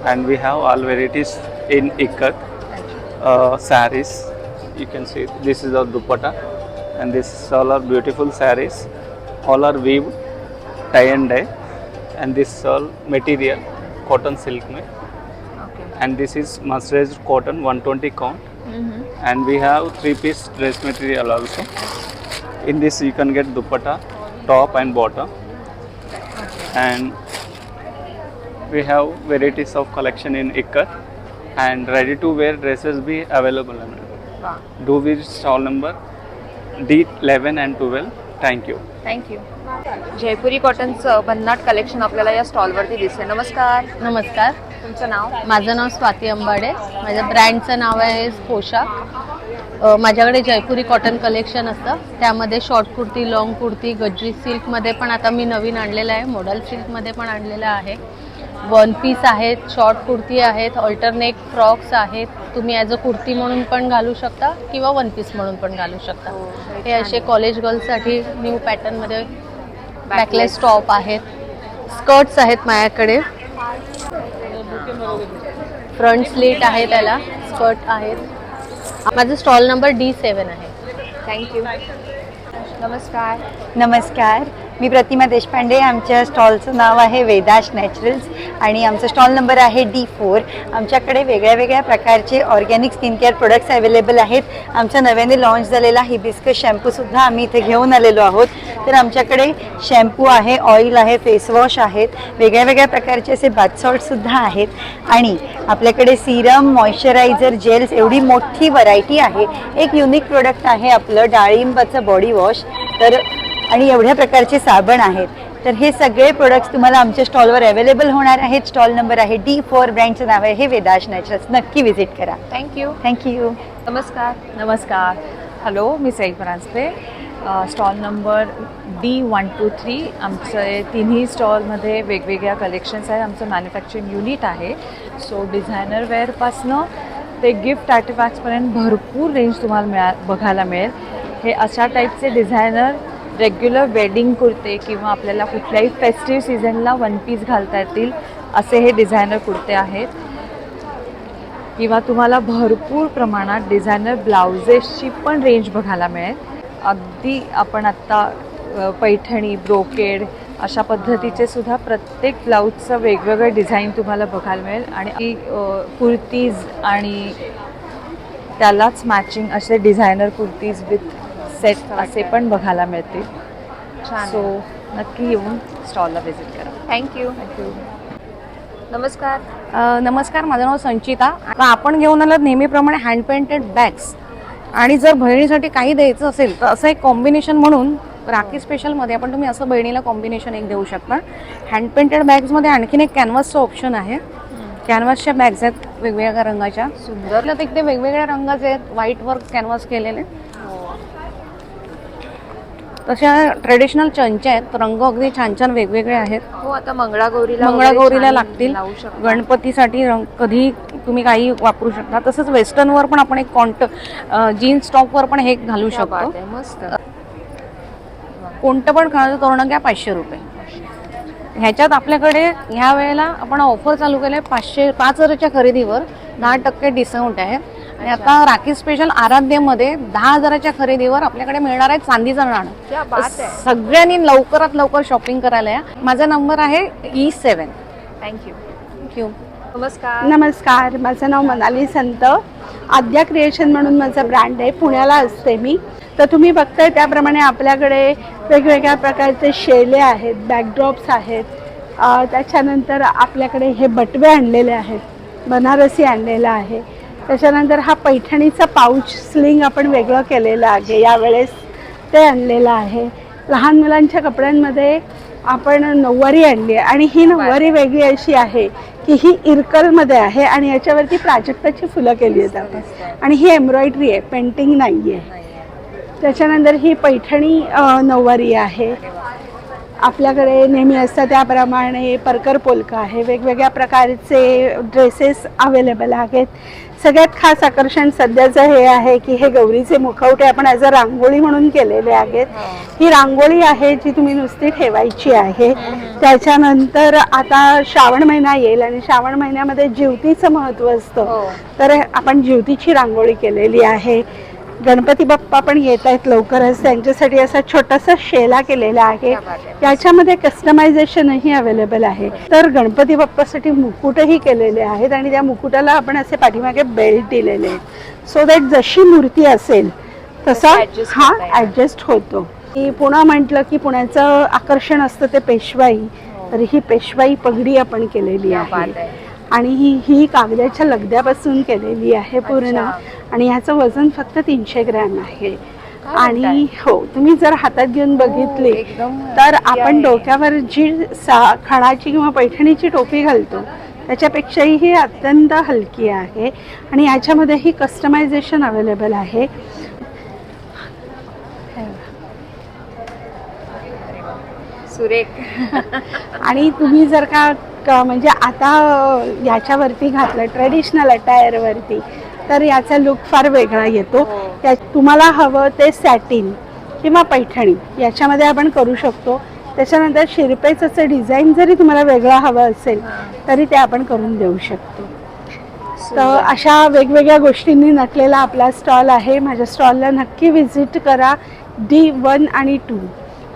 and we have all varieties in ikat, sarees. You can see this is our dupatta and this is all are beautiful sarees. All are weaved, tie and dye, and this all material cotton silk mein. And this is mercerized cotton 120 count. And we have 3-piece dress material also. In this you can get dupatta, top and bottom. And we have varieties of collection in ikat and ready to wear dresses be available. Do visit stall number D11 and 12. Thank you. Thank you. जयपुरी कॉटनचं भन्नाट कलेक्शन आपल्याला या स्टॉलवरती दिसते. नमस्कार. नमस्कार, तुमचं नाव? माझं नाव स्वाती अंबाडे. माझ्या ब्रँडचं नाव आहे पोशाख. माझ्याकडे जयपुरी कॉटन कलेक्शन असतं, त्यामध्ये शॉर्ट कुर्ती, लॉंग कुर्ती, गजरी सिल्कमध्ये पण आता मी नवीन आणलेलं आहे, मॉडल सिल्कमध्ये पण आणलेलं आहे, वन पीस आहेत, शॉर्ट कुर्ती आहेत, अल्टरनेट फ्रॉक्स आहेत. तुम्ही ॲज अ कुर्ती म्हणून पण घालू शकता किंवा वन पीस म्हणून पण घालू शकता. हे असे कॉलेज गर्ल्ससाठी न्यू पॅटर्नमध्ये बॅकलेस टॉप आहेत, स्कर्ट्स आहेत माझ्याकडे, फ्रंट स्लीट आहे, त्याला स्कर्ट आहेत. माझं स्टॉल नंबर D7 आहे. थँक्यू. नमस्कार. नमस्कार, मी प्रतिमा देशपांडे. आमच्या स्टॉलचं नाव आहे वेदाश नॅचरल्स आणि आमचं स्टॉल नंबर आहे D4. आमच्याकडे वेगळ्या वेगळ्या प्रकारचे organic skin care products available आहेत. आमचा नव्याने लॉन्च झालेला हिबिस्कस शॅम्पूसुद्धा आम्ही इथे घेऊन आलेलो आहोत. तर आमच्याकडे शॅम्पू आहे, ऑइल आहे, फेसवॉश आहेत, वेगळ्या वेगळ्या प्रकारचे असे बाथ सॉल्टसुद्धा आहेत आणि आपल्याकडे सिरम, मॉइश्चरायझर, जेल्स एवढी मोठी व्हरायटी आहे. एक युनिक प्रोडक्ट आहे आपलं डाळिंबाचं बॉडी वॉश, तर आणि एवढ्या प्रकारचे साबण आहेत. तर हे सगळे प्रोडक्ट्स तुम्हाला आमच्या स्टॉलवर अवेलेबल होणार आहेत. स्टॉल नंबर आहे D4. ब्रँडचं नाव आहे हे वेदाश नॅचरल्स. नक्की व्हिजिट करा. थँक्यू. थँक्यू. नमस्कार. नमस्कार. हॅलो, मी Sai Paranjpe. Stall number D123. आमचे तिन्ही स्टॉलमध्ये वेगवेगळ्या कलेक्शन्स आहेत. आमचं मॅन्युफॅक्चरिंग युनिट आहे. सो डिझायनर वेअरपासनं ते गिफ्ट आर्टिफॅक्ट्सपर्यंत भरपूर रेंज तुम्हाला बघायला मिळेल. हे अशा टाईपचे डिझायनर रेग्युलर वेडिंग कुर्ते किंवा आपल्याला कुठल्याही फेस्टिव्ह सीझनला वन पीस घालता येतील असे हे डिझायनर कुर्ते आहेत. किंवा तुम्हाला भरपूर प्रमाणात डिझायनर ब्लाउजेसची पण रेंज बघायला मिळेल. अगदी आपण आत्ता पैठणी, ब्रोकेड अशा पद्धतीचे सुद्धा प्रत्येक ब्लाऊजचं वेगवेगळं डिझाईन तुम्हाला बघायला मिळेल. आणि कुर्तीज आणि त्यालाच मॅचिंग असे डिझायनर कुर्तीज विथ सेट असे पण बघायला मिळतील. सो नक्की येऊन स्टॉलला व्हिजिट करा. थँक्यू. नमस्कार. नमस्कार, माझं नाव संचिता. आपण घेऊन आलं नेहमीप्रमाणे हँड पेंटेड बॅग्स आणि जर बहिणीसाठी काही द्यायचं असेल तर असं एक कॉम्बिनेशन म्हणून राखी स्पेशलमध्ये आपण तुम्ही असं बहिणीला कॉम्बिनेशन एक देऊ शकता. हँड पेंटेड बॅग्समध्ये आणखीन एक कॅनव्हासचं ऑप्शन आहे. कॅनव्हासच्या बॅग्स आहेत वेगवेगळ्या रंगाच्या, सुंदर. ते वेगवेगळ्या रंगाचे आहेत, व्हाईट वर्क कॅनव्हास केलेले. तशा ट्रेडिशनल चंच्या आहेत, रंग अगदी छान छान वेगवेगळे आहेत. हो, आता मंगळागौरीला मंगळागौरीला लागतील. गणपतीसाठी कधी तुम्ही काही वापरू शकता. तसंच वेस्टर्नवर पण आपण एक जीन्स टॉपवर पण हे घालू शकतो. मस्त. कोणतं पण खाण्याचं तोरण घ्या 500 रुपये. ह्याच्यात आपल्याकडे ह्या वेळेला आपण ऑफर चालू केलं आहे. 5,000च्या खरेदीवर 10% डिस्काउंट आहे. आणि आता राखी स्पेशल आराध्यमध्ये 10,000च्या खरेदीवर आपल्याकडे मिळणार आहे चांदीचं नाणं. सगळ्यांनी लवकरात लवकर शॉपिंग करायला या. माझा नंबर आहे E7. थँक्यू. नमस्कार. नमस्कार, माझं नाव मनाली संत. आद्या क्रिएशन म्हणून माझा ब्रँड आहे, पुण्याला असते मी. तर तुम्ही बघताय त्याप्रमाणे आपल्याकडे वेगवेगळ्या प्रकारचे शेले आहेत, बॅकड्रॉप्स आहेत. त्याच्यानंतर आपल्याकडे हे बटवे आणलेले आहेत, बनारसी आणलेलं आहे. त्याच्यानंतर हा पैठणीचा पाऊच स्लिंग आपण वेगळं केलेलं आहे यावेळेस, ते आणलेलं आहे. लहान मुलांच्या कपड्यांमध्ये आपण नऊवारी आणली आहे आणि ही नऊवारी वेगळी अशी आहे की ही इरकलमध्ये आहे आणि याच्यावरती प्राजक्ताची फुलं केली आहेत आपण. आणि ही एम्ब्रॉयडरी आहे, पेंटिंग नाही आहे. त्याच्यानंतर ही पैठणी नऊवारी आहे. आपल्याकडे नेहमी असतं त्याप्रमाणे परकर पोलका आहे. वेगवेगळ्या प्रकारचे ड्रेसेस अवेलेबल आहेत. सगळ्यात खास आकर्षण सध्याचं हे आहे की हे गौरीचे मुखवटे आपण ॲज अ रांगोळी म्हणून केलेले आहेत. ही रांगोळी आहे जी तुम्ही नुसती ठेवायची आहे. त्याच्यानंतर आता श्रावण महिना येईल आणि श्रावण महिन्यामध्ये ज्योतीचं महत्त्व असतं, तर आपण ज्योतीची रांगोळी केलेली आहे. गणपती बाप्पा पण येत आहेत लवकरच, त्यांच्यासाठी असा छोटासा शेला केलेला आहे. याच्यामध्ये कस्टमायझेशनही अवेलेबल आहे. तर गणपती बाप्पासाठी मुकुटही केलेले आहेत आणि त्या मुकुटाला आपण असे पाठीमागे बेल्ट दिलेले आहेत, सो दॅट जशी मूर्ती असेल तसा हा ॲडजस्ट होतो. पुणा म्हटलं की पुण्याचं आकर्षण असतं ते पेशवाई, तर ही पेशवाई पगडी आपण केलेली आहे. आणि ही कागदाच्या लगद्यापासून केलेली आहे पूर्ण. आणि ह्याचं वजन फक्त 300 ग्रॅम आहे. आणि हो, तुम्ही जर हातात घेऊन बघितली तर आपण डोक्यावर जी खणाची किंवा पैठणीची टोपी घालतो त्याच्यापेक्षाही ही अत्यंत हलकी आहे. आणि याच्यामध्ये ही कस्टमायझेशन अवेलेबल आहे. सुरेख. आणि तुम्ही जर का म्हणजे आता याच्यावरती घातलं ट्रेडिशनल अटायरवरती तर याचा लुक फार वेगळा येतो. तुम्हाला हवं ते सॅटिन किंवा पैठणी याच्यामध्ये आपण करू शकतो. त्याच्यानंतर शिरपेचं डिझाईन जरी तुम्हाला वेगळा हवं असेल तरी ते आपण करून देऊ शकतो. तर अशा वेगवेगळ्या गोष्टींनी नटलेला आपला स्टॉल आहे. माझ्या स्टॉलला नक्की व्हिजिट करा. D1 आणि 2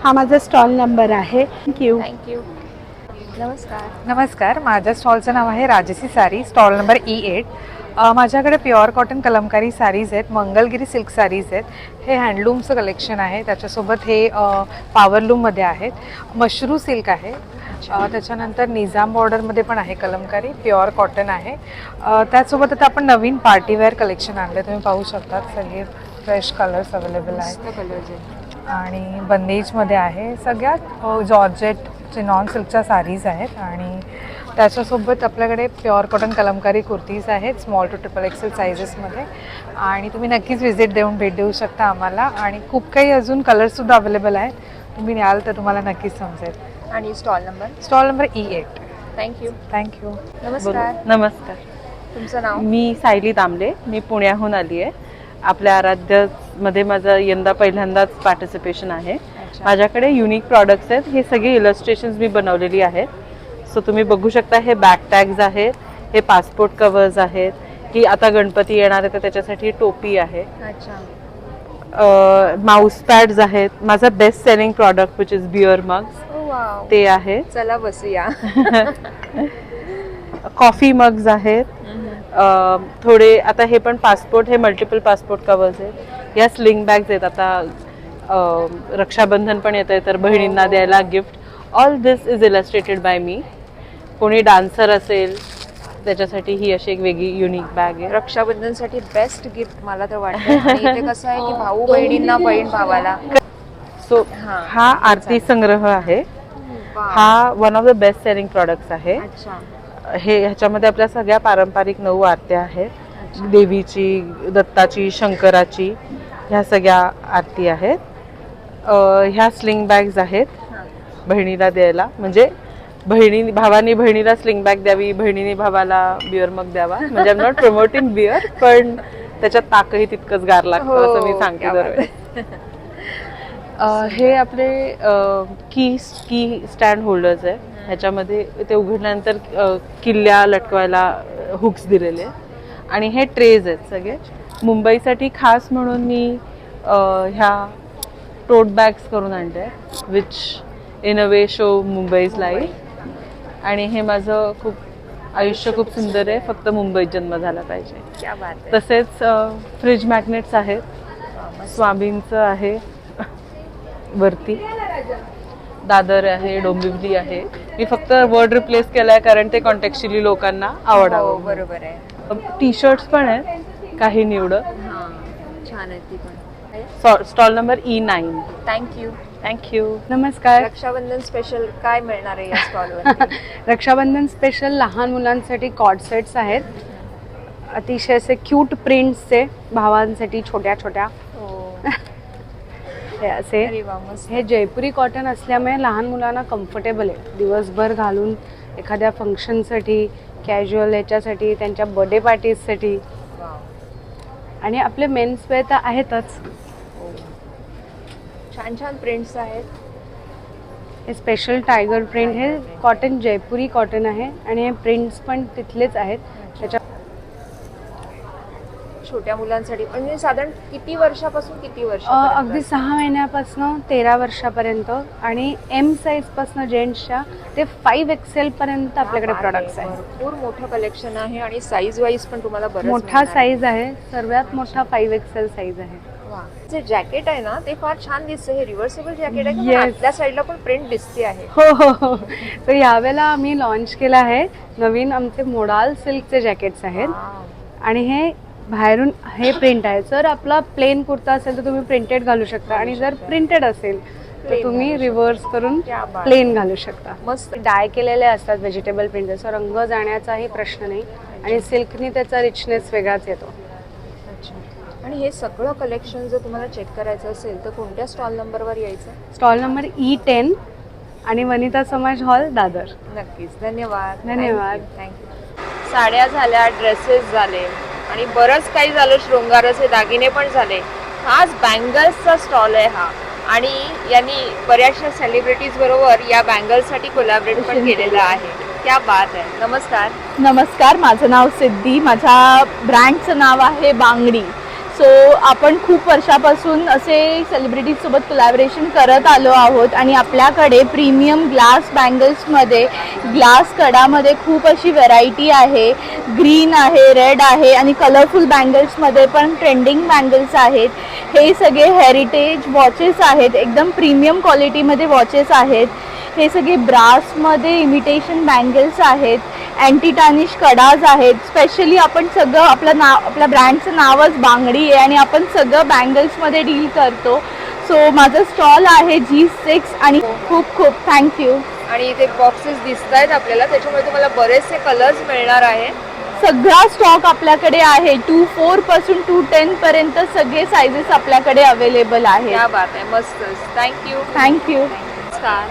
हा माझा स्टॉल नंबर आहे. थँक्यू. नमस्कार, माझ्या स्टॉलचं नाव आहे राजसी साडी, स्टॉल नंबर E8. माझ्याकडे प्युअर कॉटन कलमकारी साडीज आहेत, मंगलगिरी सिल्क साडीज आहेत. हे हँडलूमचं कलेक्शन आहे. त्याच्यासोबत हे पॉवरलूममध्ये आहेत. मशरू सिल्क आहे. त्याच्यानंतर निजाम बॉर्डरमध्ये पण आहे कलमकारी, प्युअर कॉटन आहे. त्याचसोबत आता आपण नवीन पार्टीवेअर कलेक्शन आणले, तुम्ही पाहू शकता. सगळे फ्रेश कलर्स अवेलेबल आहेत. आणि बंदेजमध्ये आहे. सगळ्यात जॉर्जेटचे नॉन सिल्कच्या साडीज आहेत. आणि त्याच्यासोबत आपल्याकडे प्युअर कॉटन कलमकारी कुर्तीज आहेत, स्मॉल टू XXL सायझेसमध्ये. आणि तुम्ही नक्कीच व्हिजिट देऊन भेट देऊ शकता आम्हाला. आणि खूप काही अजून कलर्ससुद्धा अवेलेबल आहेत, तुम्ही याल तर तुम्हाला नक्कीच समजेल. आणि स्टॉल नंबर E8. थँक्यू. नमस्कार. नमस्कार. तुमचं नाव? मी सायली तांबले, मी पुण्याहून आली आहे. आपल्या आराध्यमध्ये माझं यंदा पहिल्यांदाच पार्टिसिपेशन आहे. माझ्याकडे युनिक प्रॉडक्ट्स आहेत. हे सगळे इलस्ट्रेशन्स मी बनवलेली आहेत. सो तुम्ही बघू शकता, हे बॅक टॅग्स आहेत, हे पासपोर्ट कवर्स आहेत, ही आता गणपती येणार आहे तर त्याच्यासाठी टोपी आहे. माउस पॅड्स आहेत. माझा best selling product which is beer mugs, ते आहे. चला बसूया. कॉफी मग्स आहेत. थोडे आता हे पण पासपोर्ट, हे मल्टिपल पासपोर्ट कवर्स आहेत. या स्लिंग बॅग्स आहेत. आता रक्षाबंधन पण येत आहे तर बहिणींना द्यायला gift. All this is illustrated by me. कोणी डान्सर असेल त्याच्यासाठी ही अशी एक वेगळी युनिक बॅग आहे. रक्षाबंधनसाठी बेस्ट गिफ्ट मला तर वाटतं. आणि इथे कसं आहे की भाऊ बहिणींना, बहीण भावाला. सो हा आरती संग्रह आहे. हा one of the best selling products आहे. हे ह्याच्यामध्ये आपल्या सगळ्या पारंपरिक 9 आरत्या आहेत. देवीची, दत्ताची, शंकराची, ह्या सगळ्या आरती आहेत. ह्या स्लिंग बॅग्स आहेत बहिणीला द्यायला, म्हणजे भावानी बहिणीला स्लिंग बॅग द्यावी, बहिणीने भावाला बिअर मग द्यावा. म्हणजे I am not promoting beer, पण त्याच्यात ताकही तितकंच गार लागतं असं मी सांगते दरवेळेस. हे आपले की स्टँड होल्डर्स आहे. ह्याच्यामध्ये ते उघडल्यानंतर किल्ल्या लटकवायला हुक्स दिलेले आहेत. आणि हे ट्रेज आहेत सगळे. मुंबईसाठी खास म्हणून मी ह्या टोट बॅग्स करून आणले, which in a way show Mumbai's life. आणि हे माझं आयुष्य खूप सुंदर आहे, फक्त मुंबईत जन्म झाला पाहिजे. तसेच फ्रीज मॅग्नेट्स आहेत. स्वामींचं आहे वरती, दादर आहे, डोंबिवली आहे. मी फक्त वर्ड रिप्लेस केलाय कारण ते कॉन्टेक्चुअली लोकांना आवडावं. बरोबर आहे. टी शर्ट्स पण आहेत काही निवडं. छान आहे ती पण. Stall number E9. थँक्यू. नमस्कार. रक्षाबंधन स्पेशल काय मिळणार आहे या स्टॉलवर? रक्षाबंधन स्पेशल लहान मुलांसाठी कॉर्ड सेट्स आहेत. अतिशय असे क्यूट प्रिंट्सचे, भावांसाठी छोट्या छोट्या. हे असे, हे जयपुरी कॉटन असल्यामुळे लहान मुलांना कम्फर्टेबल आहे. दिवसभर घालून एखाद्या फंक्शनसाठी, कॅज्युअल याच्यासाठी, त्यांच्या बर्थडे पार्टीजसाठी. आणि आपले मेन्स वेअर तर आहेतच. छान छान प्रिंट्स आहेत. हे स्पेशल टायगर प्रिंट, हे कॉटन जयपुरी कॉटन आहे आणि हे प्रिंट्स पण तिथलेच आहेत. त्याच्या छोट्या मुलांसाठी म्हणजे साधारण किती वर्षापासून किती वर्ष? अगदी 6 महिन्यापासून 13 वर्षापर्यंत. आणि M साईज पासून जेंट्सच्या ते 5XL पर्यंत आपल्याकडे प्रोडक्ट्स आहेत. भरपूर मोठं कलेक्शन आहे आणि साईज वाईज पण तुम्हाला बरं मोठा साईज आहे. सर्वात मोठा 5XL साईज आहे. जे जॅकेट आहे ना ते फार छान दिसतं. हे रिव्हर्सेबल जॅकेट आहे का? आतल्या साईडला पण प्रिंट दिसते आहे. हो. तर यावेळेला आम्ही लॉन्च केलं आहे नवीन आमचे मोडाल सिल्कचे जॅकेट्स आहेत. आणि हे बाहेरून हे प्रिंट आहे. जर आपला प्लेन कुर्ता असेल तर तुम्ही प्रिंटेड घालू शकता, आणि जर प्रिंटेड असेल तर तुम्ही रिव्हर्स करून प्लेन घालू शकता. मस्त डाय केलेले असतात व्हेजिटेबल प्रिंट, जसं रंग जाण्याचाही प्रश्न नाही. आणि सिल्कनी त्याचा रिचनेस वेगळाच येतो. आणि हे सगळं कलेक्शन जर तुम्हाला चेक करायचं असेल तर कोणत्या स्टॉल नंबरवर यायचं? स्टॉल नंबर E10 आणि वनिता समाज हॉल, दादर. नक्कीच. धन्यवाद. थँक्यू. साड्या झाल्या, ड्रेसेस झाले आणि बरंच काही झालं. शृंगाराचे दागिने पण झाले. खास बँगल्सचा स्टॉल आहे हा. आणि यांनी बऱ्याचशा सेलिब्रिटीज बरोबर या बँगल्ससाठी कोलॅबरेट पण केलेलं आहे. क्या बात आहे. नमस्कार. नमस्कार, माझं नाव सिद्धी. माझ्या ब्रँडचं नाव आहे बांगडी. सो आपण खूप वर्षापासून असे सेलिब्रिटीजसोबत कोलॅबरेशन करत आलो आहोत. आणि आपल्याकडे प्रीमियम ग्लास बँगल्समध्ये, ग्लास कडामध्ये खूप अशी व्हरायटी आहे. ग्रीन आहे, रेड आहे आणि कलरफुल बँगल्समध्ये पण ट्रेंडिंग बँगल्स आहेत. हे सगळे हेरिटेज वॉचेस आहेत. एकदम प्रीमियम क्वालिटीमध्ये वॉचेस आहेत. हे सगळे ब्रासमध्ये इमिटेशन बँगल्स आहेत. अँटी टार्निश कडाज आहेत. स्पेशली आपण सगळं आपल्या ब्रँडचं नावच बांगडी आहे आणि आपण सगळं बँगल्समध्ये डील करतो. सो माझं स्टॉल आहे G6 आणि खूप खूप थँक्यू. आणि इथे बॉक्सेस दिसत आहेत आपल्याला, त्याच्यामुळे तुम्हाला बरेचसे कलर्स मिळणार आहे. सगळा स्टॉक आपल्याकडे आहे. 24 पासून 210 पर्यंत सगळे साइजेस आपल्याकडे अवेलेबल आहे. क्या बात आहे. मस्तच. थँक्यू.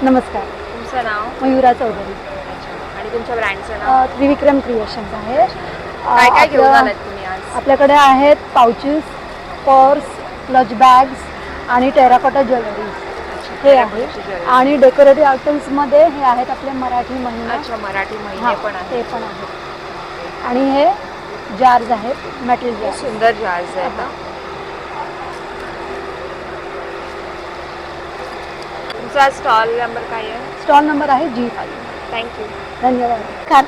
नमस्कार. तुमचं नाव? मयुरा चौधरी. आणि तुमच्या ब्रँडचं नाव? त्रिविक्रम क्रिएशन्स आहे. काय काय घेऊन आलात तुम्ही आज? आपल्याकडे आहेत पाउचेस, पर्स, क्लच बॅग्स आणि टेराकोटा ज्वेलरी हे आहे. आणि डेकोरेटिव्ह आयटम्समध्ये हे आहेत आपले मराठी महिने. अच्छा, मराठी महिने पण आहेत. ते पण आहेत. आणि हे जार्स आहेत, मेटल जार्स. सुंदर जार्स आहेत. तुमचा स्टॉल नंबर काय आहे? स्टॉल नंबर आहे G5. थँक्यू. धन्यवाद.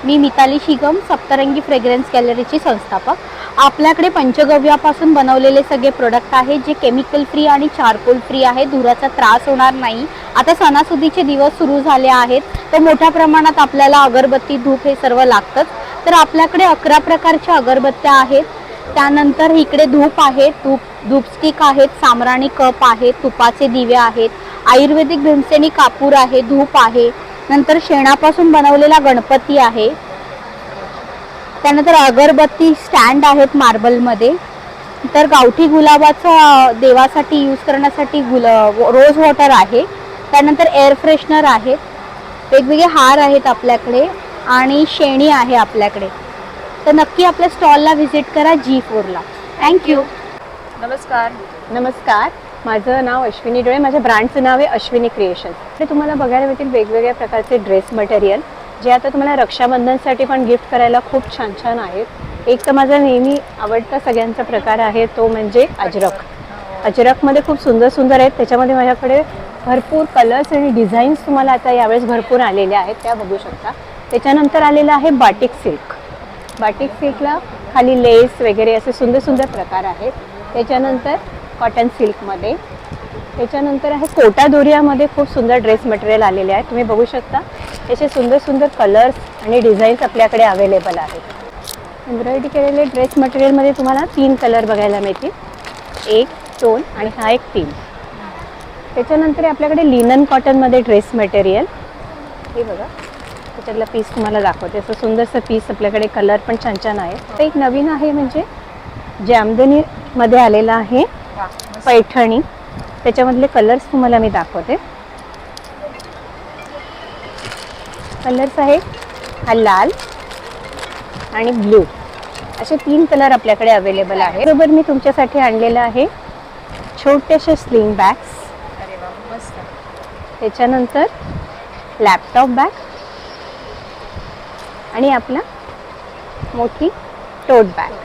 मी मिताली शिगम, सप्तरंगी फ्रेग्रन्स गॅलरीची संस्थापक. आपल्याकडे पंचगव्यापासून बनवलेले सगळे प्रोडक्ट आहेत जे केमिकल फ्री आणि चारकोल फ्री आहे. धुराचा त्रास होणार नाही. आता सणासुदीचे दिवस सुरू झाले आहेत तर मोठ्या प्रमाणात आपल्याला अगरबत्ती, धूप हे सर्व लागतंच. तर आपल्याकडे 11 प्रकारच्या अगरबत्त्या आहेत. त्यानंतर इकडे धूप आहे. धूप धूपस्टिक आहेत, सामराणी कप आहेत, तुपाचे दिवे आहेत, आयुर्वेदिक भीमसेनी कापूर आहे, धूप आहे, नंतर शेणापासून बनवलेला गणपती आहे, त्यानंतर अगरबत्ती स्टँड आहेत मार्बलमध्ये, तर गावठी गुलाबाचा देवासाठी यूज करण्यासाठी रोज वॉटर आहे, त्यानंतर एअर फ्रेशनर आहेत, वेगवेगळे हार आहेत आपल्याकडे आणि शेणी आहे आपल्याकडे. तर नक्की आपल्या स्टॉलला व्हिजिट करा G4ला. थँक्यू. नमस्कार. नमस्कार, माझं नाव अश्विनी डोळे, माझ्या ब्रँडचं नाव आहे अश्विनी क्रिएशन्स. ते तुम्हाला बघायला मिळतील वेगवेगळ्या प्रकारचे ड्रेस मटेरियल जे आता तुम्हाला रक्षाबंधनसाठी पण गिफ्ट करायला खूप छान छान आहेत. एक तर माझा नेहमी आवडता सगळ्यांचा प्रकार आहे तो म्हणजे अजरक. अजरकमध्ये खूप सुंदर सुंदर आहेत, त्याच्यामध्ये माझ्याकडे भरपूर कलर्स आणि डिझाईन्स तुम्हाला आता यावेळेस भरपूर आलेल्या आहेत, त्या बघू शकता. त्याच्यानंतर आलेलं आहे बाटिक सिल्क. बाटिक सिल्कला खाली लेस वगैरे असे सुंदर सुंदर प्रकार आहेत. त्याच्यानंतर कॉटन सिल्कमध्ये, त्याच्यानंतर आहे कोटा दोरियामध्ये खूप सुंदर ड्रेस मटेरियल आलेले आहे, तुम्ही बघू शकता. याचे सुंदर सुंदर कलर्स आणि डिझाईन्स आपल्याकडे अवेलेबल आहेत. एम्ब्रॉयडरी केलेले ड्रेस मटेरियलमध्ये तुम्हाला 3 कलर बघायला मिळतील, 1, 2 आणि हा एक 3. त्याच्यानंतर आपल्याकडे लिनन कॉटनमध्ये ड्रेस मटेरियल, हे बघा त्याच्यातला पीस तुम्हाला दाखवते. असं सुंदरसं पीस आपल्याकडे, कलर पण छान छान आहे. तर एक नवीन आहे म्हणजे जामदनीमध्ये आलेला आहे पैठणी, त्याच्यामधले कलर्स तुम्हाला मी दाखवते. कलर्स आहे हा लाल आणि ब्लू, असे 3 कलर आपल्याकडे अवेलेबल आहे. बरोबर मी तुमच्यासाठी आणलेलं आहे छोटेसे स्लिंग बॅग्स, त्याच्यानंतर लॅपटॉप बॅग आणि आपला मोठी टोट बॅग.